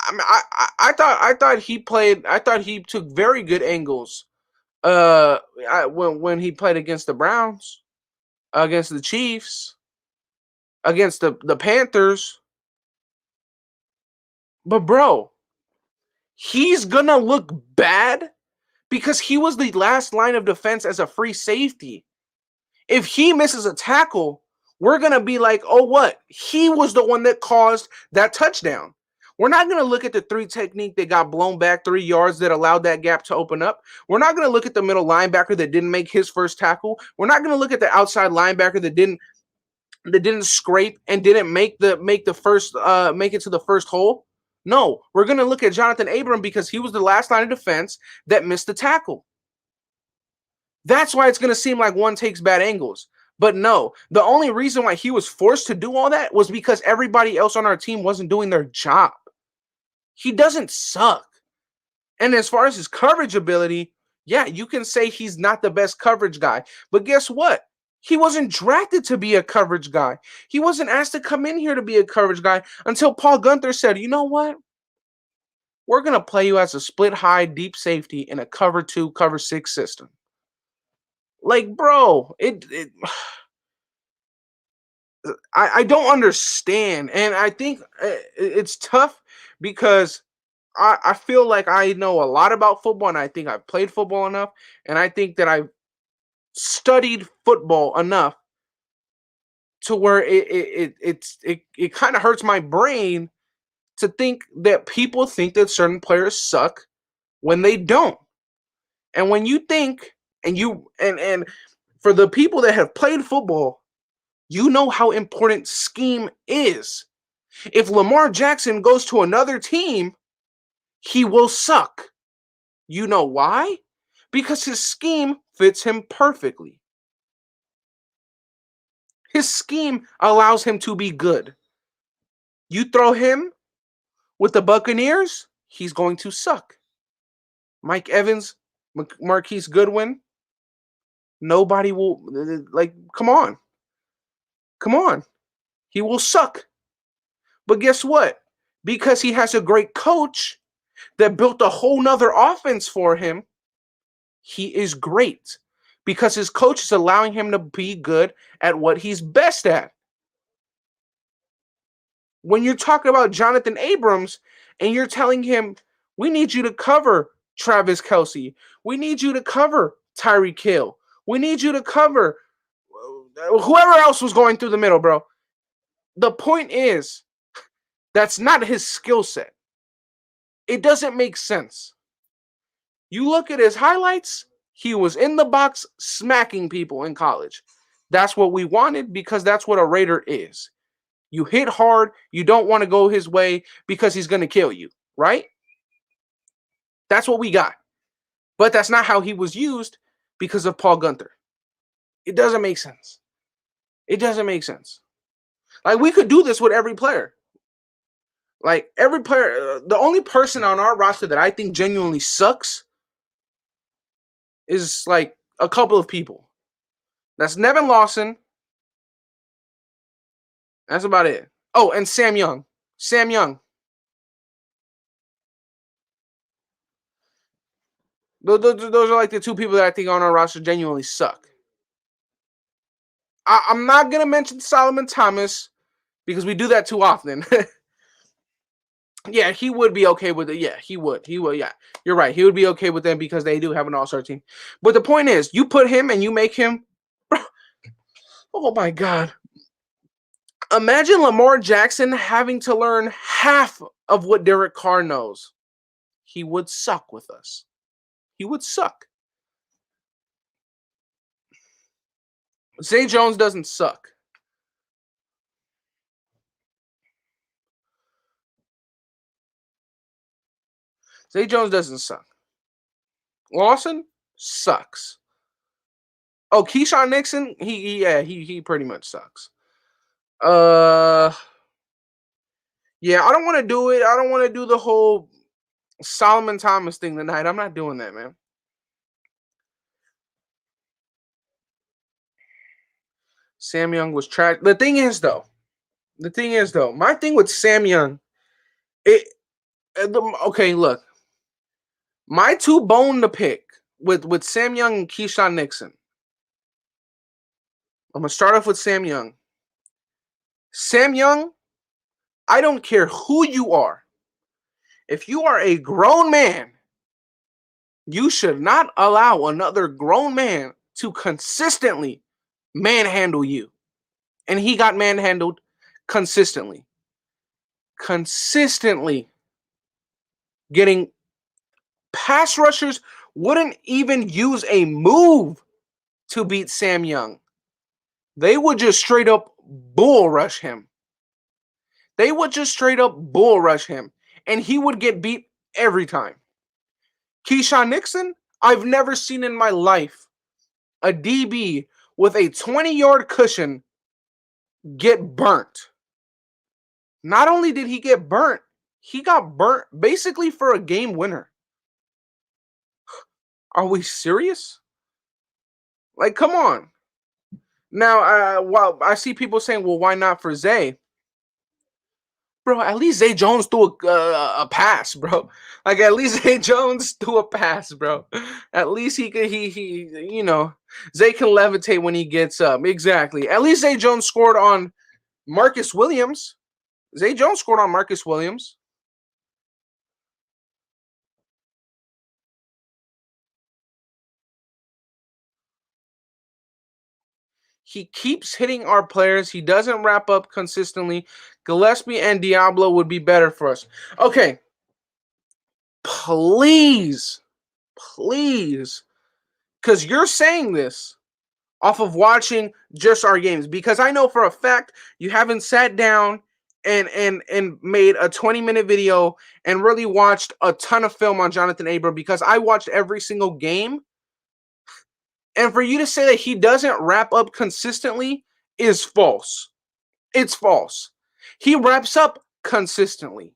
I mean, I thought he played. I thought he took very good angles. When he played against the Browns, against the Chiefs, against the Panthers. But bro, he's gonna look bad because he was the last line of defense as a free safety. If he misses a tackle, we're going to be like, oh, what? He was the one that caused that touchdown. We're not going to look at the three technique that got blown back 3 yards that allowed that gap to open up. We're not going to look at the middle linebacker that didn't make his first tackle. We're not going to look at the outside linebacker that didn't scrape and didn't make it to the first hole. No, we're going to look at Jonathan Abram because he was the last line of defense that missed the tackle. That's why it's going to seem like one takes bad angles. But no, the only reason why he was forced to do all that was because everybody else on our team wasn't doing their job. He doesn't suck. And as far as his coverage ability, yeah, you can say he's not the best coverage guy. But guess what? He wasn't drafted to be a coverage guy. He wasn't asked to come in here to be a coverage guy until Paul Guenther said, you know what? We're going to play you as a split high deep safety in a cover 2, cover 6 system. Like, bro, I don't understand. And I think it's tough because I feel like I know a lot about football and I think I've played football enough. And I think that I've studied football enough to where it kind of hurts my brain to think that people think that certain players suck when they don't. And when you think and for the people that have played football, you know how important scheme is. If Lamar Jackson goes to another team, he will suck. You know why? Because his scheme fits him perfectly. His scheme allows him to be good. You throw him with the Buccaneers, he's going to suck. Mike Evans, Marquise Goodwin, nobody will, like, come on. Come on. He will suck. But guess what? Because he has a great coach that built a whole nother offense for him, he is great. Because his coach is allowing him to be good at what he's best at. When you're talking about Jonathan Abrams and you're telling him, we need you to cover Travis Kelce. We need you to cover Tyreek Hill. We need you to cover whoever else was going through the middle, bro. The point is, that's not his skill set. It doesn't make sense. You look at his highlights, he was in the box smacking people in college. That's what we wanted because that's what a Raider is. You hit hard. You don't want to go his way because he's going to kill you, right? That's what we got. But that's not how he was used because of Paul Gunther. It doesn't make sense. It doesn't make sense. Like, we could do this with every player. Like, every player, the only person on our roster that I think genuinely sucks is like a couple of people. That's Nevin Lawson. That's about it. Oh, and Sam Young. Sam Young. Those are like the two people that I think on our roster genuinely suck. I'm not going to mention Solomon Thomas because we do that too often. Yeah, he would be okay with it. Yeah, he would. He would. Yeah, you're right. He would be okay with them because they do have an all-star team. But the point is, you put him and you make him. Oh my God. Imagine Lamar Jackson having to learn half of what Derek Carr knows. He would suck with us. He would suck. Zay Jones doesn't suck. Zay Jones doesn't suck. Lawson sucks. Oh, Keyshawn Nixon, he pretty much sucks. Yeah, I don't want to do it. I don't want to do the whole Solomon Thomas thing tonight. I'm not doing that, man. Sam Young was trash. The thing is, though, my thing with Sam Young, okay, look, my two bone to pick with Sam Young and Keyshawn Nixon. I'm gonna start off with Sam Young. Sam Young, I don't care who you are. If you are a grown man, you should not allow another grown man to consistently manhandle you. And he got manhandled consistently. Consistently getting pass rushers wouldn't even use a move to beat Sam Young. They would just straight up bull rush him. They would just straight up bull rush him. And he would get beat every time. Keyshawn Nixon, I've never seen in my life a DB with a 20-yard cushion get burnt. Not only did he get burnt, he got burnt basically for a game winner. Are we serious? Like, come on. Now, while I see people saying, well, why not for Zay? Bro, at least Zay Jones threw a pass, bro. Like, at least Zay Jones threw a pass, bro. At least he could, you know, Zay can levitate when he gets up. Exactly. At least Zay Jones scored on Marcus Williams. Zay Jones scored on Marcus Williams. He keeps hitting our players. He doesn't wrap up consistently. Gillespie and Diablo would be better for us. Okay. Please, because you're saying this off of watching just our games. Because I know for a fact you haven't sat down and made a 20-minute video and really watched a ton of film on Jonathan Abram, because I watched every single game. And for you to say that he doesn't wrap up consistently is false. It's false. He wraps up consistently.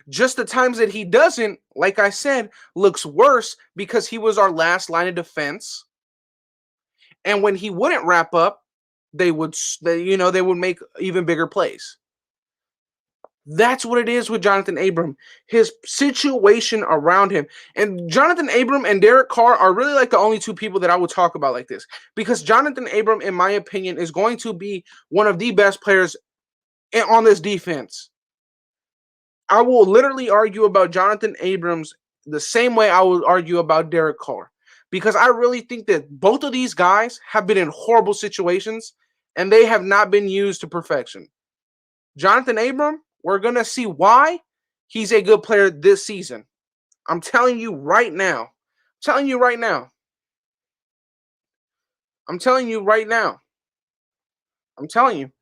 Just the times that he doesn't, like I said, looks worse because he was our last line of defense. And when he wouldn't wrap up, they would make even bigger plays. That's what it is with Jonathan Abram. His situation around him. And Jonathan Abram and Derek Carr are really like the only two people that I would talk about like this. Because Jonathan Abram, in my opinion, is going to be one of the best players on this defense. I will literally argue about Jonathan Abrams the same way I would argue about Derek Carr. Because I really think that both of these guys have been in horrible situations and they have not been used to perfection. Jonathan Abram, we're going to see why he's a good player this season. I'm telling you right now. I'm telling you right now. I'm telling you.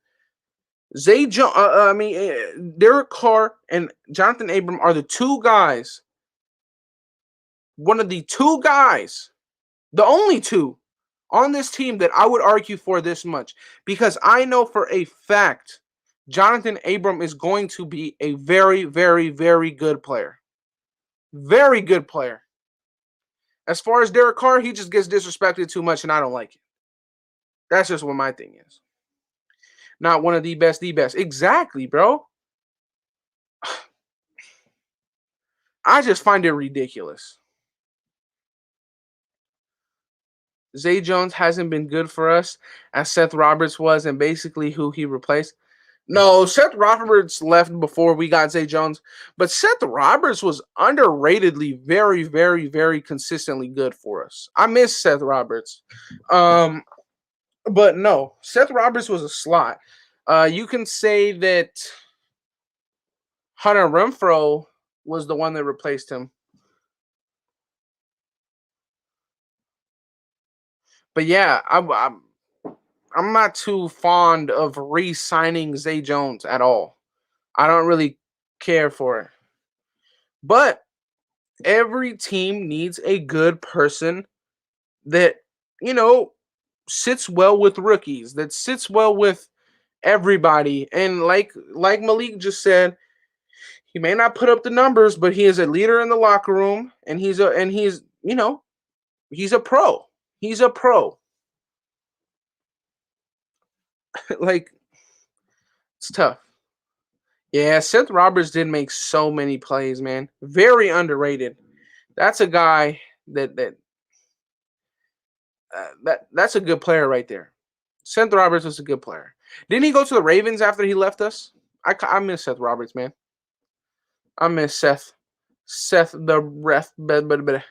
Derek Carr and Jonathan Abram are the two guys, one of the two guys, the only two on this team that I would argue for this much, because I know for a fact Jonathan Abram is going to be a very, very, very good player. Very good player. As far as Derek Carr, he just gets disrespected too much, and I don't like it. That's just what my thing is. Not one of the best, the best. Exactly, bro. I just find it ridiculous. Zay Jones hasn't been good for us as Seth Roberts was, and basically who he replaced. No, Seth Roberts left before we got Zay Jones, but Seth Roberts was underratedly very, very, very consistently good for us. I miss Seth Roberts. But no, Seth Roberts was a slot. You can say that Hunter Renfrow was the one that replaced him. But yeah, I'm not too fond of re-signing Zay Jones at all. I don't really care for it. But every team needs a good person that, you know, sits well with rookies, that sits well with everybody. And like Malik just said, he may not put up the numbers, but he is a leader in the locker room, and he's he's a pro. He's a pro. Like, it's tough. Yeah, Seth Roberts did make so many plays, man. Very underrated. That's a guy that's a good player right there. Seth Roberts was a good player. Didn't he go to the Ravens after he left us? I miss Seth Roberts, man. I miss Seth. Seth the ref, but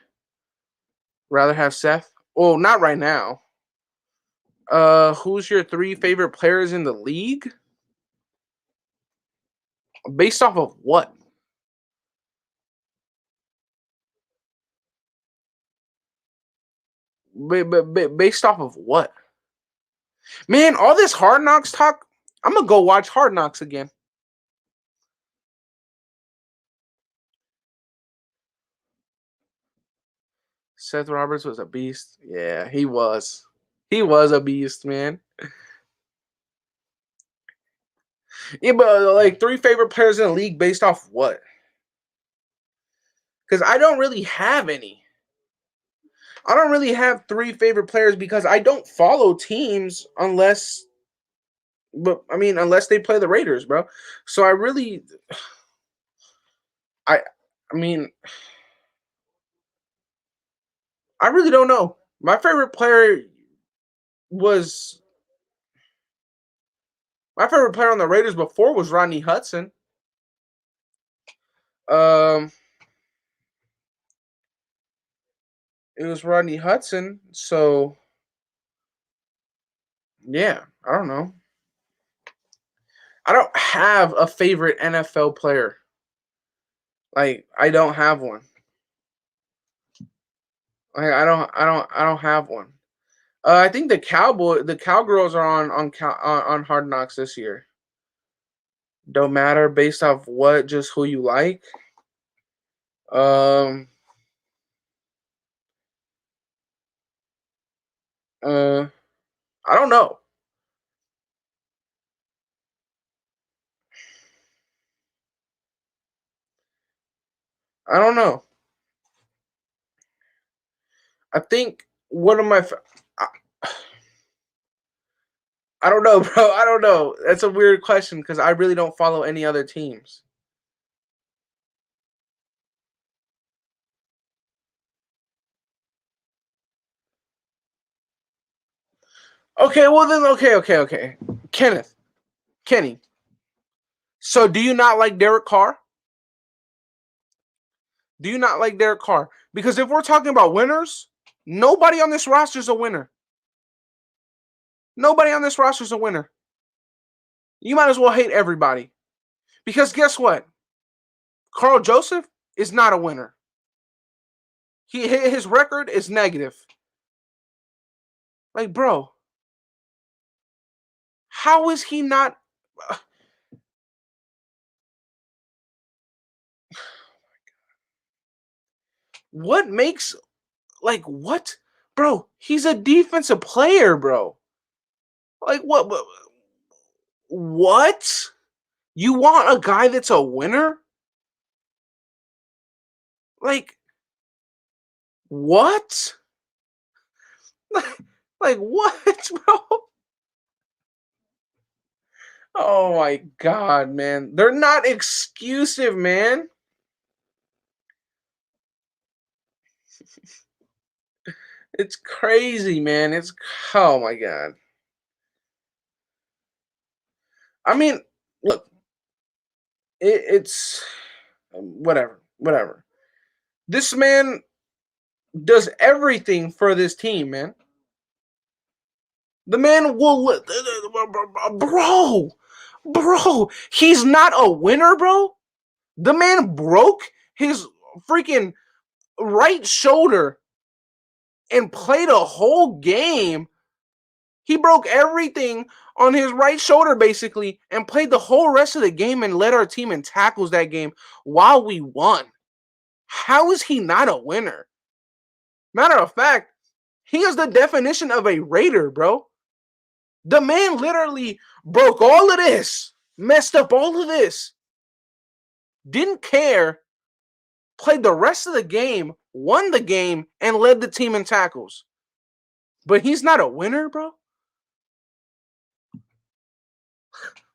rather have Seth. Oh, not right now. Who's your three favorite players in the league? Based off of what? Based off of what? Man, all this Hard Knocks talk. I'm gonna go watch Hard Knocks again. Seth Roberts was a beast. Yeah, he was. He was a beast, man. Yeah, but like three favorite players in the league based off what? Because I don't really have any. I don't really have three favorite players because I don't follow teams unless they play the Raiders, bro. So I, I mean, I really don't know. Was my favorite player on the Raiders before was Rodney Hudson. Um, it was Rodney Hudson. So yeah, I don't know. I don't have a favorite NFL player. Like I don't have one. Like I don't have one. I think the Cowgirls are on Hard Knocks this year. Don't matter based off what, just who you like. Um. Uh. I don't know. I don't know. I think one of my. I don't know, bro. I don't know. That's a weird question because I really don't follow any other teams. Okay, well then, okay. Kenny. So, do you not like Derek Carr? Do you not like Derek Carr? Because if we're talking about winners, nobody on this roster is a winner. Nobody on this roster is a winner. You might as well hate everybody. Because guess what? Carl Joseph is not a winner. His record is negative. Like, bro, how is he not What makes like what? Bro, he's a defensive player, bro. Like what? You want a guy that's a winner? Like what? Like what, bro? Oh my god, man. They're not exclusive, man. It's crazy, man. It's oh my god. I mean, look, it's whatever, whatever. This man does everything for this team, man. The man will, bro. He's not a winner, bro. The man broke his freaking right shoulder and played a whole game. He broke everything on his right shoulder basically and played the whole rest of the game and led our team in tackles that game while we won. How is he not a winner? Matter of fact, he is the definition of a Raider, bro. The man literally broke all of this, messed up all of this, didn't care, played the rest of the game, won the game, and led the team in tackles. But he's not a winner, bro?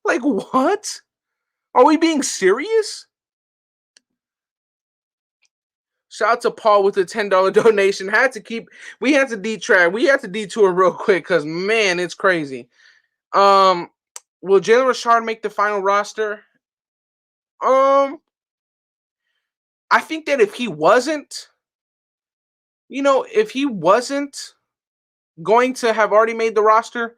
Like, what? Are we being serious? Shout out to Paul with the $10 donation. We had to detract. We had to detour real quick because man, it's crazy. Will Jalen Richard make the final roster? I think that if he wasn't going to have already made the roster,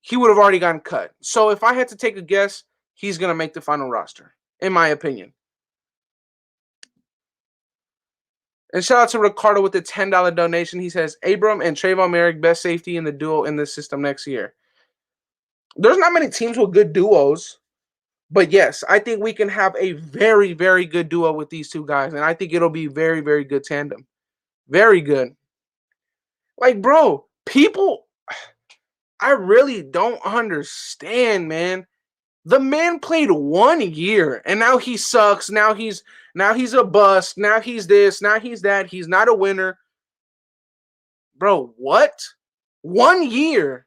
he would have already gotten cut. So if I had to take a guess, he's going to make the final roster, in my opinion. And shout out to Ricardo with the $10 donation. He says, Abram and Trayvon Merrick, best safety in the duo in the system next year. There's not many teams with good duos. But yes, I think we can have a very, very good duo with these two guys. And I think it'll be very, very good tandem. Very good. Like, bro, I really don't understand, man. The man played 1 year and now he sucks. Now he's a bust. Now he's this. Now he's that. He's not a winner. Bro, what? 1 year.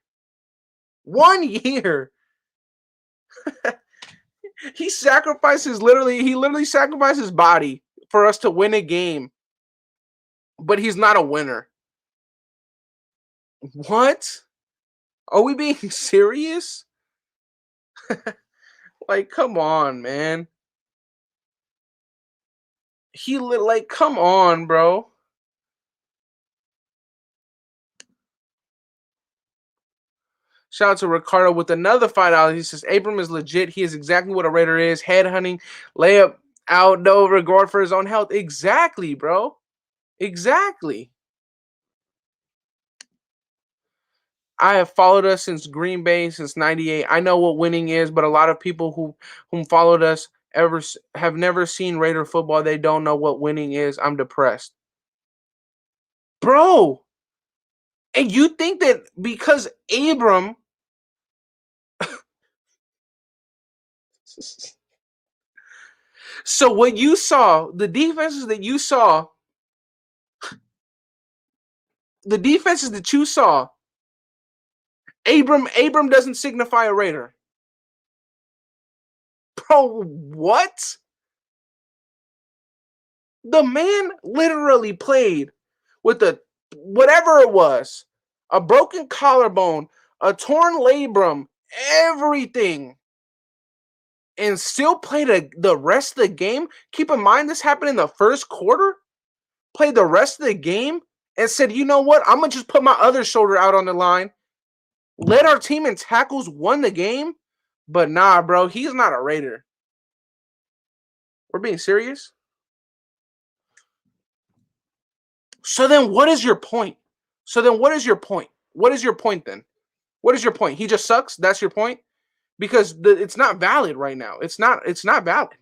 1 year. He literally sacrificed his body for us to win a game. But he's not a winner. What? Are we being serious? Like, come on, man. Come on, bro. Shout out to Ricardo with another $5. He says, Abram is legit. He is exactly what a Raider is. Head hunting, layup out, no regard for his own health. Exactly, bro. Exactly. I have followed us since Green Bay, since '98. I know what winning is, but a lot of people whom followed us have never seen Raider football. They don't know what winning is. I'm depressed. Bro. And you think that because Abram so what you saw, the defenses that you saw, Abram doesn't signify a Raider. Bro, what? The man literally played with whatever it was, a broken collarbone, a torn labrum, everything, and still played the rest of the game. Keep in mind, this happened in the first quarter. Played the rest of the game and said, you know what? I'm going to just put my other shoulder out on the line. Led our team in tackles, won the game. But nah, bro, he's not a Raider. We're being serious? So then what is your point? What is your point then? What is your point? He just sucks? That's your point? because it's not valid right now. It's not valid.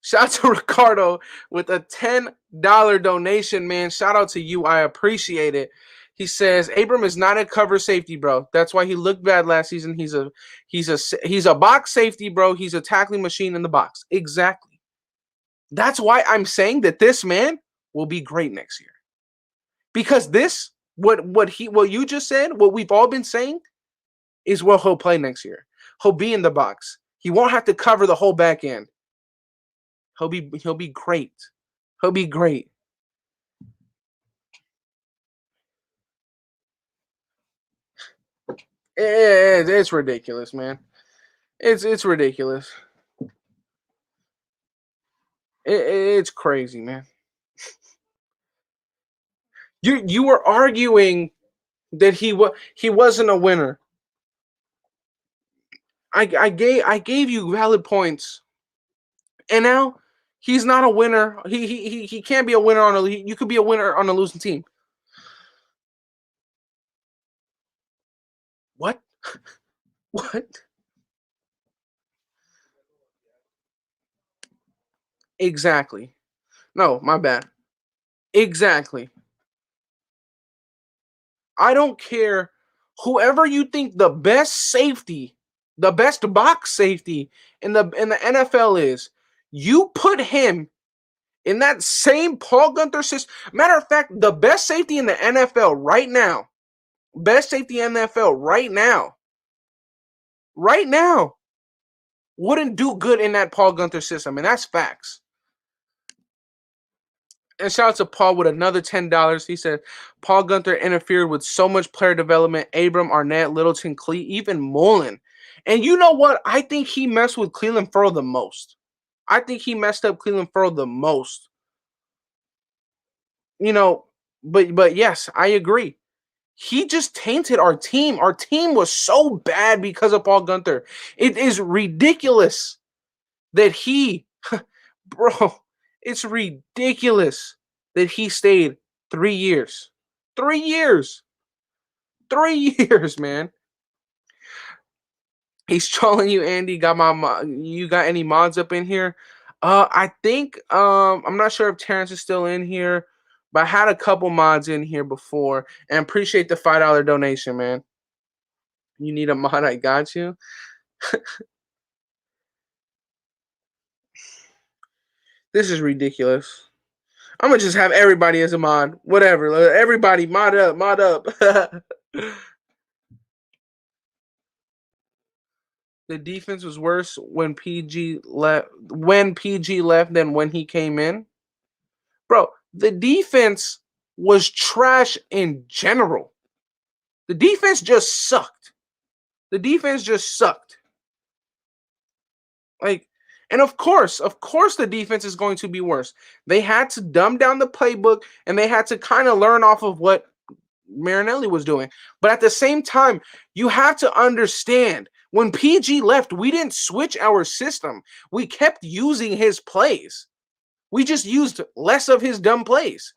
Shout out to Ricardo with a $10 donation, man. Shout out to you. I appreciate it. He says Abram is not a cover safety, bro. That's why he looked bad last season. He's a box safety, bro. He's a tackling machine in the box. Exactly. That's why I'm saying that this man will be great next year. Because this, what you just said, what we've all been saying, is what he'll play next year. He'll be in the box. He won't have to cover the whole back end. He'll be great. He'll be great. It's ridiculous, man. It's ridiculous. It's crazy, man. You were arguing that he wasn't a winner. I gave you valid points, and now he's not a winner. He can't be a winner on a. You could be a winner on a losing team. What? What? Exactly. No, my bad. Exactly. I don't care whoever you think the best safety, the best box safety in the NFL is. You put him in that same Paul Guenther system. Matter of fact, the best safety in the NFL right now, best safety in the NFL right now, wouldn't do good in that Paul Guenther system, and that's facts. And shout out to Paul with another $10. He said, Paul Guenther interfered with so much player development. Abram, Arnett, Littleton, even Mullen. And you know what? I think he messed with Clelin Ferrell the most. I think he messed up Clelin Ferrell the most. You know, but yes, I agree. He just tainted our team. Our team was so bad because of Paul Guenther. It is ridiculous that bro, it's ridiculous that he stayed 3 years. 3 years. 3 years, man. He's trolling you, Andy. You got any mods up in here? I think I'm not sure if Terrence is still in here, but I had a couple mods in here before, and appreciate the $5 donation, man. You need a mod? I got you. This is ridiculous. I'm gonna just have everybody as a mod. Whatever. Everybody mod up, mod up. The defense was worse when PG left than when he came in. Bro, the defense was trash in general. The defense just sucked. The defense just sucked. Like, and of course, the defense is going to be worse. They had to dumb down the playbook and they had to kind of learn off of what Marinelli was doing. But at the same time, you have to understand when PG left, we didn't switch our system. We kept using his plays. We just used less of his dumb plays.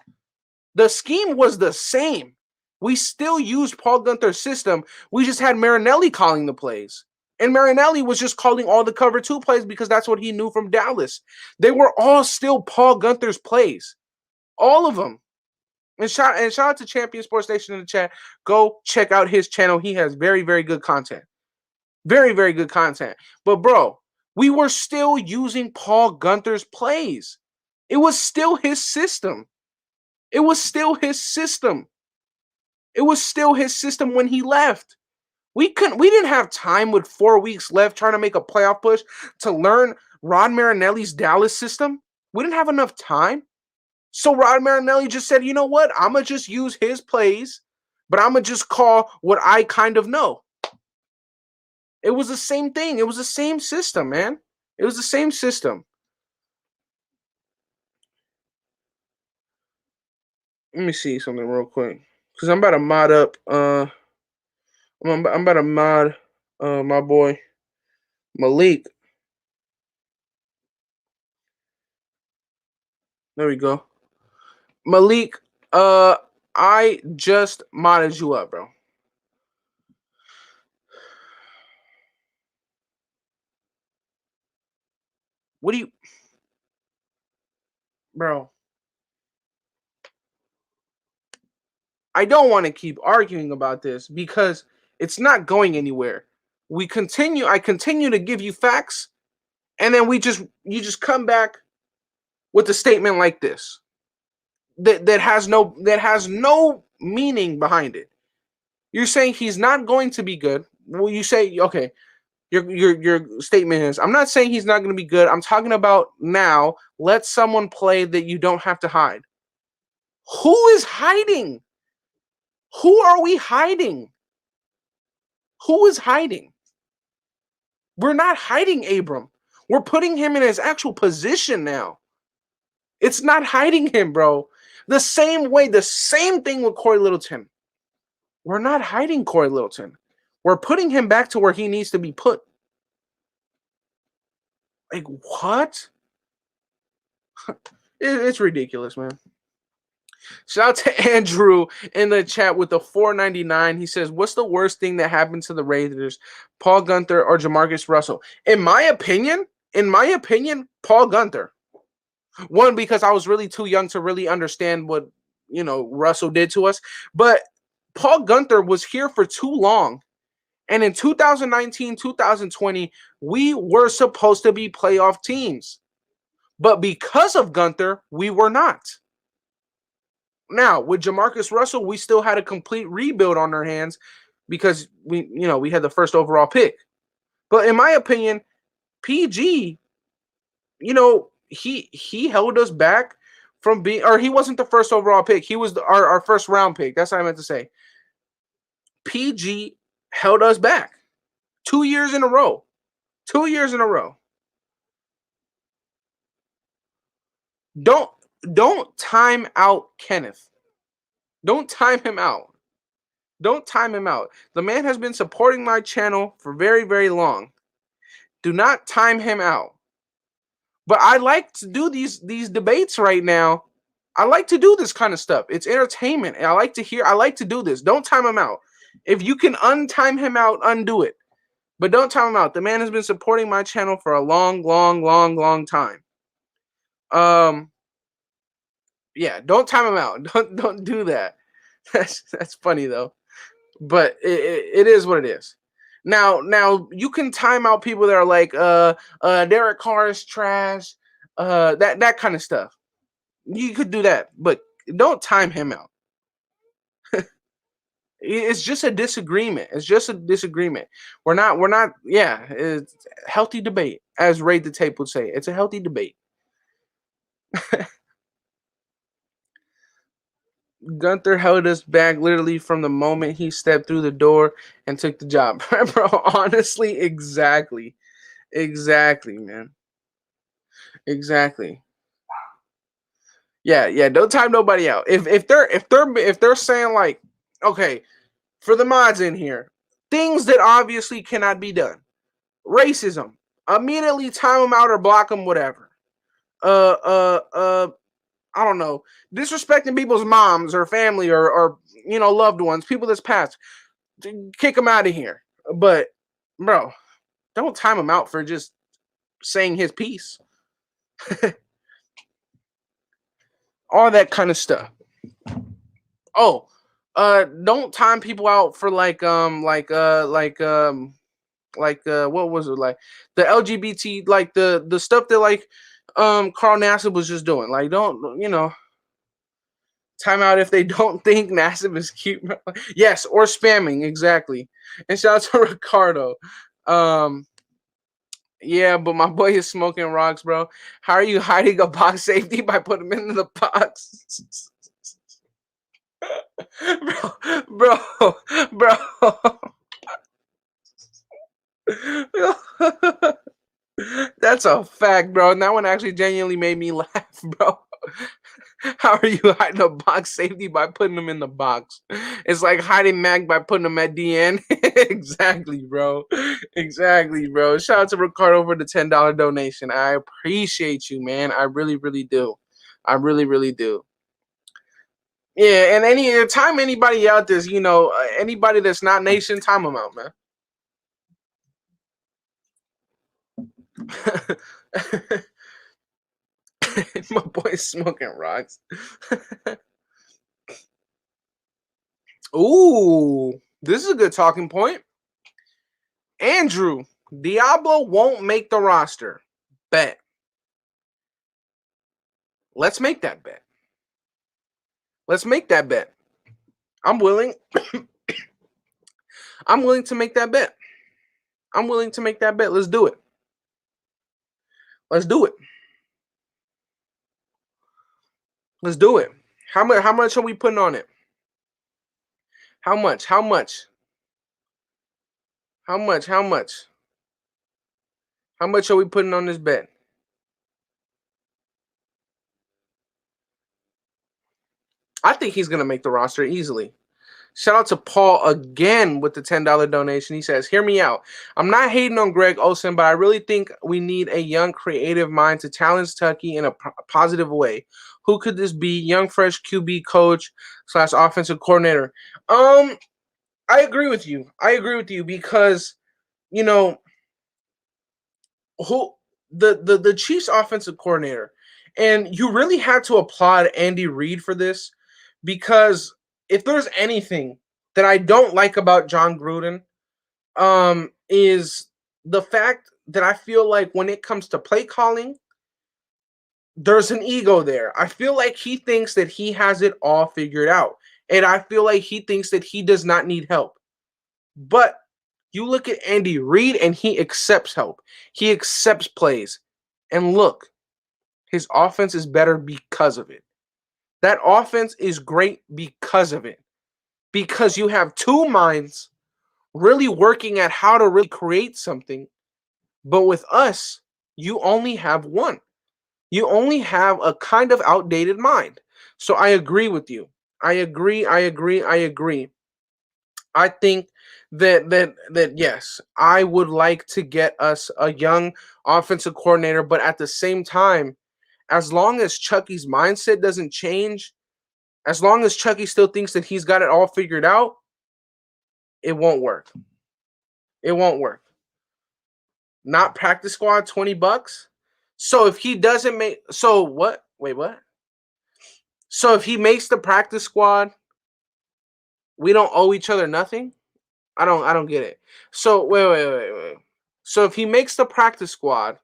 The scheme was the same. We still used Paul Guenther's system. We just had Marinelli calling the plays. And Marinelli was just calling all the cover 2 plays because that's what he knew from Dallas. They were all still Paul Guenther's plays. All of them. And shout out to Champion Sports Nation in the chat. Go check out his channel. He has very, very good content. Very, very good content. But bro, we were still using Paul Guenther's plays. It was still his system. It was still his system. It was still his system when he left. We didn't have time with 4 weeks left trying to make a playoff push to learn Rod Marinelli's Dallas system. We didn't have enough time. So Rod Marinelli just said, you know what? I'm going to just use his plays, but I'm going to just call what I kind of know. It was the same thing. It was the same system, man. It was the same system. Let me see something real quick. Because I'm about to mod up. I'm about to mod my boy Malik. There we go. Malik, I just modded you up, bro. What do you, bro? I don't want to keep arguing about this because it's not going anywhere. I continue to give you facts, and then you just come back with a statement like this that has no meaning behind it. You're saying he's not going to be good. Well, you say, okay, your statement is, I'm not saying he's not going to be good. I'm talking about now. Let someone play that you don't have to hide. Who is hiding? Who are we hiding? Who is hiding? We're not hiding Abram. We're putting him in his actual position now. It's not hiding him, bro. The same thing with Corey Littleton. We're not hiding Corey Littleton. We're putting him back to where he needs to be put. Like, what? It's ridiculous, man. Shout out to Andrew in the chat with the $4.99. He says, "What's the worst thing that happened to the Raiders, Paul Guenther or Jamarcus Russell?" In my opinion, Paul Guenther. One, because I was really too young to really understand what Russell did to us. But Paul Guenther was here for too long. And in 2019, 2020, we were supposed to be playoff teams. But because of Guenther, we were not. Now, with Jamarcus Russell, we still had a complete rebuild on our hands because we had the first overall pick. But in my opinion, PG, he held us back from being, or he wasn't the first overall pick. He was our first round pick. That's what I meant to say. PG held us back 2 years in a row. 2 years in a row. Don't time out Kenneth. Don't time him out. Don't time him out. The man has been supporting my channel for very, very long. Do not time him out. But I like to do these debates right now. I like to do this kind of stuff. It's entertainment. And I like to do this. Don't time him out. If you can untime him out, undo it. But don't time him out. The man has been supporting my channel for a long, long, long, long time. Yeah, don't time him out. Don't do that. That's funny though. But it is what it is. Now you can time out people that are like Derek Carr is trash, that kind of stuff. You could do that, but don't time him out. It's just a disagreement. It's just a disagreement. We're not. Yeah, it's healthy debate, as Raid the Tape would say. It's a healthy debate. Guenther held us back literally from the moment he stepped through the door and took the job. Bro, honestly, exactly, man. Exactly. Yeah. Don't time nobody out. If they're saying like, okay, for the mods in here, things that obviously cannot be done, racism, immediately time them out or block them, whatever. I don't know, disrespecting people's moms or family or loved ones, people that's passed, kick them out of here. But bro, don't time him out for just saying his piece. All that kind of stuff. Oh, don't time people out for what was it, like the LGBT, like the stuff that like Carl Nassib was just doing. Like, don't time out if they don't think Nassib is cute. Yes, or spamming, exactly. And shout out to Ricardo. Yeah, but my boy is smoking rocks, bro. How are you hiding a box safety by putting him in the box? bro. That's a fact, bro. And that one actually genuinely made me laugh, bro. How are you hiding a box safety by putting them in the box? It's like hiding Mag by putting them at DN. Exactly, bro. Exactly, bro. Shout out to Ricardo for the $10 donation. I appreciate you, man. I really, really do. I really, really do. Yeah, and any time anybody out there's, anybody that's not nation, time them out, man. My boy's smoking rocks. Ooh, this is a good talking point. Andrew, Diablo won't make the roster. Bet. Let's make that bet. Let's make that bet. I'm willing. I'm willing to make that bet. I'm willing to make that bet. Let's do it. Let's do it. Let's do it. How much are we putting on it? How much? How much? How much? How much? How much are we putting on this bet? I think he's gonna make the roster easily. Shout out to Paul again with the $10 donation. He says, "Hear me out. I'm not hating on Greg Olsen, but I really think we need a young, creative mind to challenge Tucky in a positive way. Who could this be? Young, fresh QB coach / offensive coordinator." I agree with you. I agree with you because you know who the Chiefs offensive coordinator, and you really had to applaud Andy Reid for this because if there's anything that I don't like about John Gruden, is the fact that I feel like when it comes to play calling, there's an ego there. I feel like he thinks that he has it all figured out, and I feel like he thinks that he does not need help. But you look at Andy Reid and he accepts help. He accepts plays. And look, his offense is better because of it. That offense is great because of it. Because you have two minds really working at how to really create something. But with us, you only have one. You only have a kind of outdated mind. So I agree with you. I agree. I agree. I agree. I think that yes, I would like to get us a young offensive coordinator, but at the same time, as long as Chucky's mindset doesn't change, as long as Chucky still thinks that he's got it all figured out, it won't work. It won't work. Not practice squad, $20. So if he doesn't make so what? Wait, what? So if he makes the practice squad, we don't owe each other nothing? I don't get it. So wait. So if he makes the practice squad,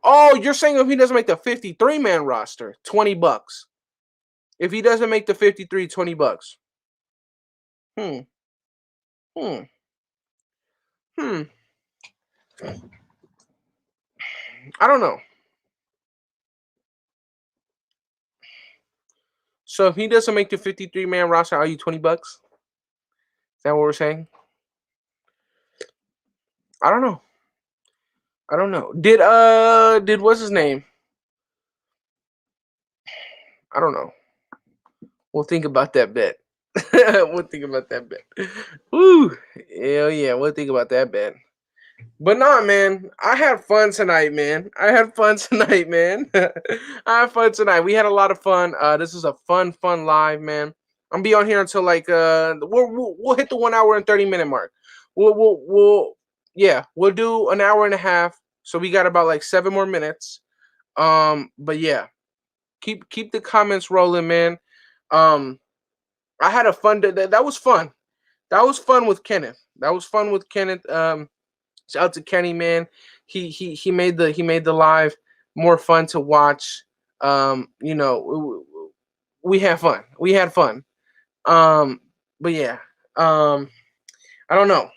oh, you're saying if he doesn't make the 53-man roster, $20. If he doesn't make the 53, $20. Hmm. Hmm. Hmm. I don't know. So if he doesn't make the 53-man roster, are you $20? Is that what we're saying? I don't know. I don't know. Did what's his name? I don't know. We'll think about that bet. We'll think about that bet. Woo! Hell yeah, we'll think about that bet. But nah, man, I had fun tonight, man. I had fun tonight, man. I had fun tonight. We had a lot of fun. This is a fun live, man. I'm gonna be on here until like we'll hit the 1 hour and 30 minute mark. We'll yeah, we'll do an hour and a half. So we got about like 7 more minutes. But yeah, keep the comments rolling, man. Um, I had a fun day. That was fun. That was fun with Kenneth. That was fun with Kenneth. Shout out to Kenny, man. He made the live more fun to watch. We had fun. We had fun. But yeah. I don't know.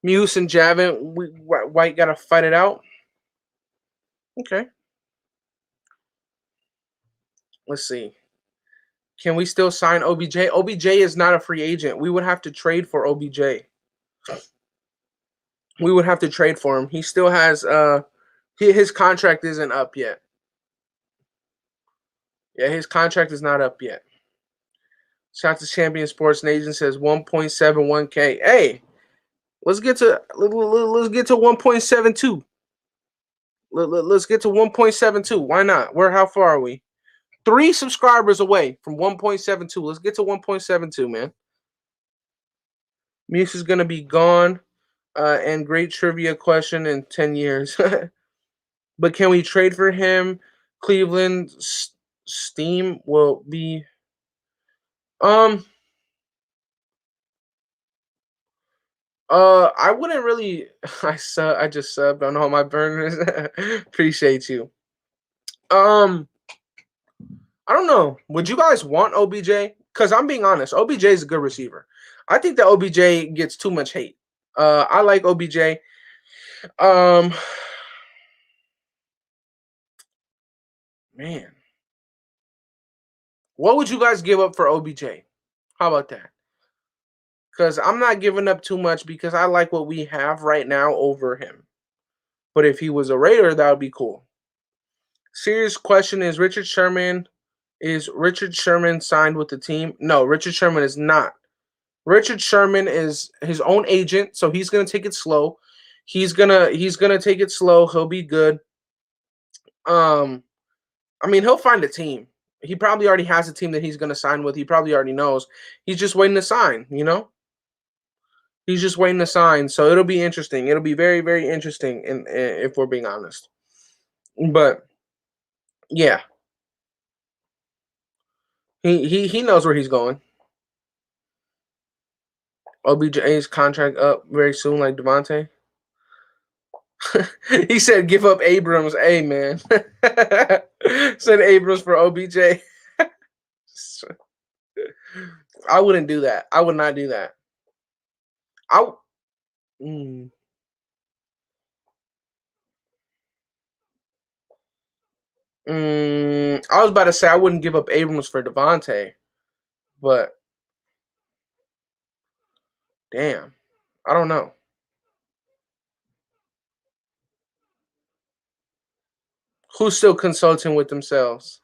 Muse and Javin, White gotta fight it out. Okay. Let's see. Can we still sign OBJ? OBJ is not a free agent. We would have to trade for OBJ. We would have to trade for him. He still has his contract isn't up yet. Yeah, his contract is not up yet. Shout out to Champion Sports Nation says 1.71K. Hey, let's get to 1.72. Let's get to 1.72. Why not? How far are we? 3 subscribers away from 1.72. Let's get to 1.72, man. Muse is gonna be gone. And great trivia question in 10 years. But can we trade for him Cleveland Steam will be um I wouldn't really I just subbed on all my burners. Appreciate you. Um I don't know. Would you guys want OBJ? Because I'm being honest, OBJ is a good receiver. I think that OBJ gets too much hate. I like OBJ. Um, man, what would you guys give up for OBJ? How about that? Because I'm not giving up too much because I like what we have right now over him. But if he was a Raider, that would be cool. Serious question is Richard Sherman signed with the team? No, Richard Sherman is not. Richard Sherman is his own agent, so he's gonna take it slow. He's gonna take it slow. He'll be good. Um, I mean, he'll find a team. He probably already has a team that he's gonna sign with. He probably already knows. He's just waiting to sign. He's just waiting to sign. So it'll be interesting. It'll be very, very interesting. If we're being honest, but yeah, he knows where he's going. OBJ's contract up very soon, like Devontae. He said, "Give up Abrams." Hey, man. Said Abrams for OBJ. I wouldn't do that. I would not do that. I. Mm, I was about to say I wouldn't give up Abrams for Devontae, but damn, I don't know. Who's still consulting with themselves?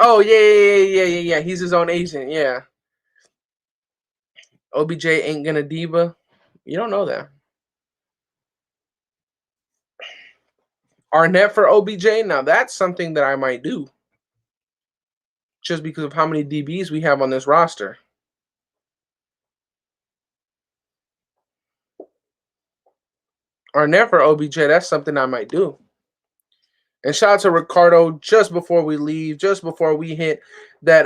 Oh yeah. He's his own agent. Yeah. OBJ ain't gonna diva. You don't know that. Arnett for OBJ. Now that's something that I might do, just because of how many DBs we have on this roster. Arnett for OBJ. That's something I might do. And shout out to Ricardo just before we leave, just before we hit that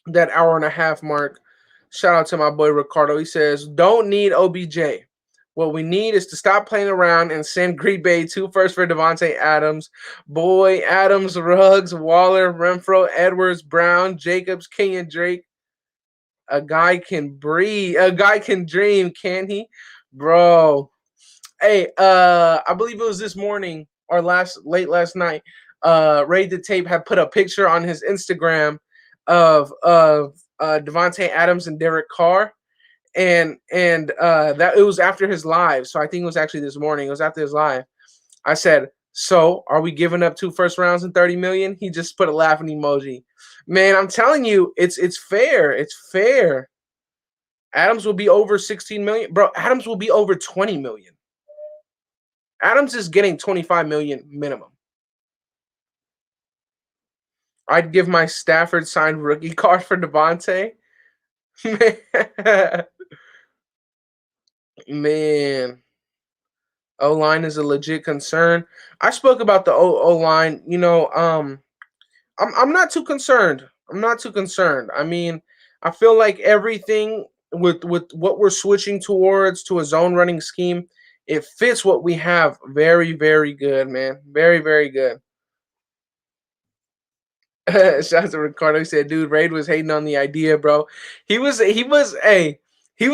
that hour and a half mark. Shout out to my boy Ricardo. He says, "Don't need OBJ. What we need is to stop playing around and send Green Bay 2 firsts for Davante Adams. Boy, Adams, Ruggs, Waller, Renfro, Edwards, Brown, Jacobs, Kenyon Drake. A guy can breathe. A guy can dream, can he? Bro. Hey, I believe it was this morning or late last night. Ray the Tape had put a picture on his Instagram of Davante Adams and Derek Carr, and that it was after his live. So I think it was actually this morning. It was after his live. I said, "So are we giving up 2 first rounds and 30 million?" He just put a laughing emoji. Man, I'm telling you, it's fair. It's fair. Adams will be over 16 million, bro. Adams will be over 20 million. Adams is getting 25 million minimum. I'd give my Stafford signed rookie card for Devontae. Man. O-line is a legit concern. I spoke about the O-line. I'm not too concerned. I'm not too concerned. I mean, I feel like everything with what we're switching towards to a zone running scheme, it fits what we have very, very good, man. Very, very good. Shout out to Ricardo. He said, "Dude, Raid was hating on the idea, bro. He was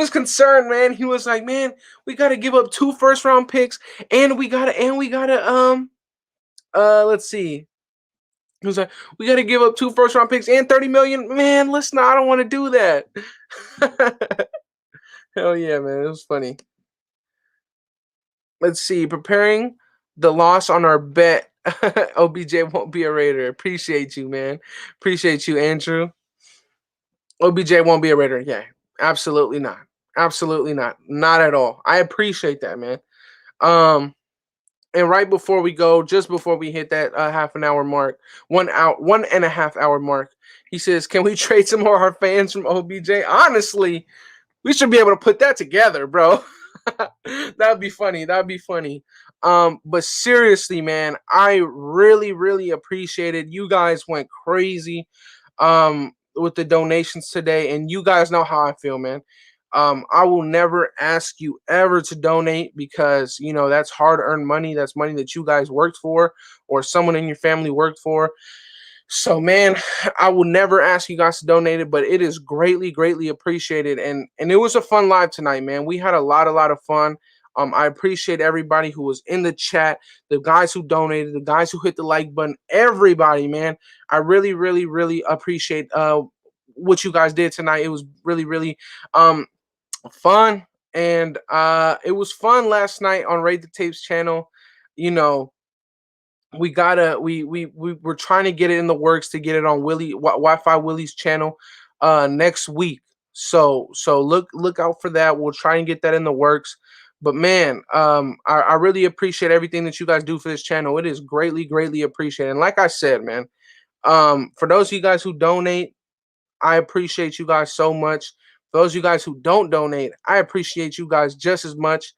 concerned, man. He was like, man, we got to give up 2 first round picks, and we gotta let's see." He was like, "We got to give up 2 first round picks and 30 million." Man, listen, I don't want to do that. Hell yeah, man. It was funny. Let's see. Preparing the loss on our bet. OBJ won't be a Raider. Appreciate you, man. Appreciate you, Andrew. OBJ won't be a Raider. Yeah, absolutely not. Absolutely not. Not at all. I appreciate that, man. Um, and right before we go, just before we hit that half an hour mark, 1.5 hour mark, he says, "Can we trade some more of our fans from OBJ?" Honestly, we should be able to put that together, bro. That'd be funny. That'd be funny. But seriously, man, I really, really appreciate it. You guys went crazy with the donations today, and you guys know how I feel, man. I will never ask you ever to donate because that's hard earned money. That's money that you guys worked for or someone in your family worked for. So man, I will never ask you guys to donate it, but it is greatly, greatly appreciated. And it was a fun live tonight, man. We had a lot of fun. I appreciate everybody who was in the chat, the guys who donated, the guys who hit the like button, everybody, man. I really, really, really appreciate what you guys did tonight. It was really, really fun. And it was fun last night on Raid the Tapes channel. You know, we're trying to get it in the works to get it on Wi-Fi Willie's channel next week. So look out for that. We'll try and get that in the works. But man, I really appreciate everything that you guys do for this channel. It is greatly, greatly appreciated. And like I said, man, for those of you guys who donate, I appreciate you guys so much. For those of you guys who don't donate, I appreciate you guys just as much.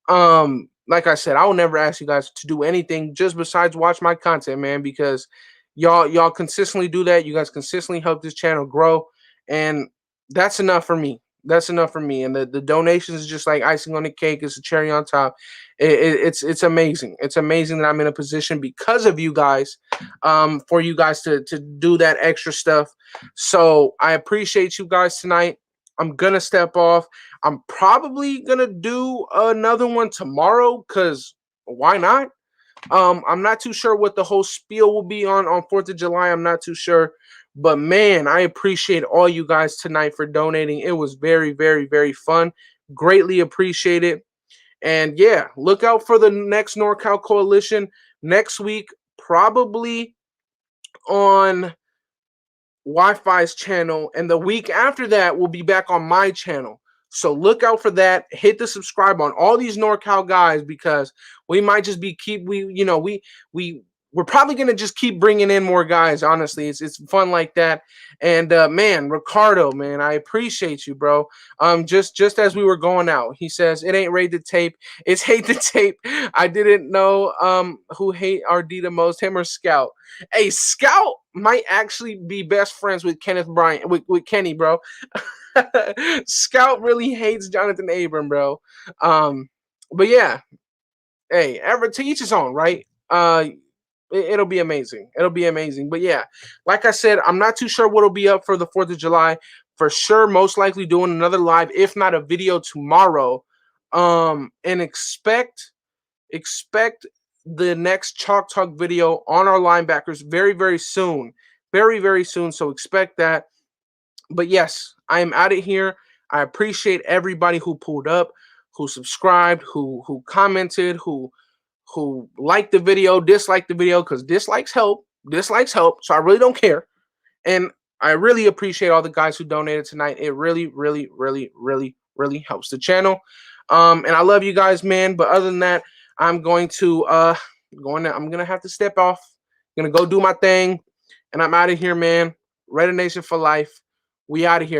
Like I said, I will never ask you guys to do anything just besides watch my content, man, because y'all consistently do that. You guys consistently help this channel grow, and that's enough for me. That's enough for me. And the donations is just like icing on the cake. It's a cherry on top. It's amazing. It's amazing that I'm in a position because of you guys, for you guys to do that extra stuff. So I appreciate you guys tonight. I'm gonna step off. I'm probably gonna do another one tomorrow because why not? I'm not too sure what the whole spiel will be on 4th of July. I'm not too sure. But man, I appreciate all you guys tonight for donating. It was very, very, very fun. Greatly appreciate it. And yeah, look out for the next NorCal Coalition next week, probably on Wi-Fi's channel, and the week after that we'll be back on my channel. So look out for that. Hit the subscribe on all these NorCal guys because we might just be we're probably gonna just keep bringing in more guys. Honestly, it's fun like that. And man, Ricardo, man, I appreciate you, bro. Just as we were going out, he says it ain't Raid the Tape, it's Hate the Tape. I didn't know who hate RD the most, him or Scout. Hey, Scout might actually be best friends with Kenneth Bryant, with Kenny, bro. Scout really hates Jonathan Abram, bro. But yeah, hey, ever to each his own, right? It'll be amazing. It'll be amazing. But yeah, like I said, I'm not too sure what'll be up for the 4th of July. For sure, most likely doing another live, if not a video tomorrow. And expect the next Chalk Talk video on our linebackers very, very soon. Very, very soon. So expect that. But yes, I am out of here. I appreciate everybody who pulled up, who subscribed, who commented, who liked the video, disliked the video, because dislikes help. Dislikes help. So I really don't care. And I really appreciate all the guys who donated tonight. It really, really, really, really, really helps the channel. And I love you guys, man. But other than that, I'm going to I'm gonna have to step off. I'm gonna go do my thing, and I'm out of here, man. Raider Nation for life. We out of here, man.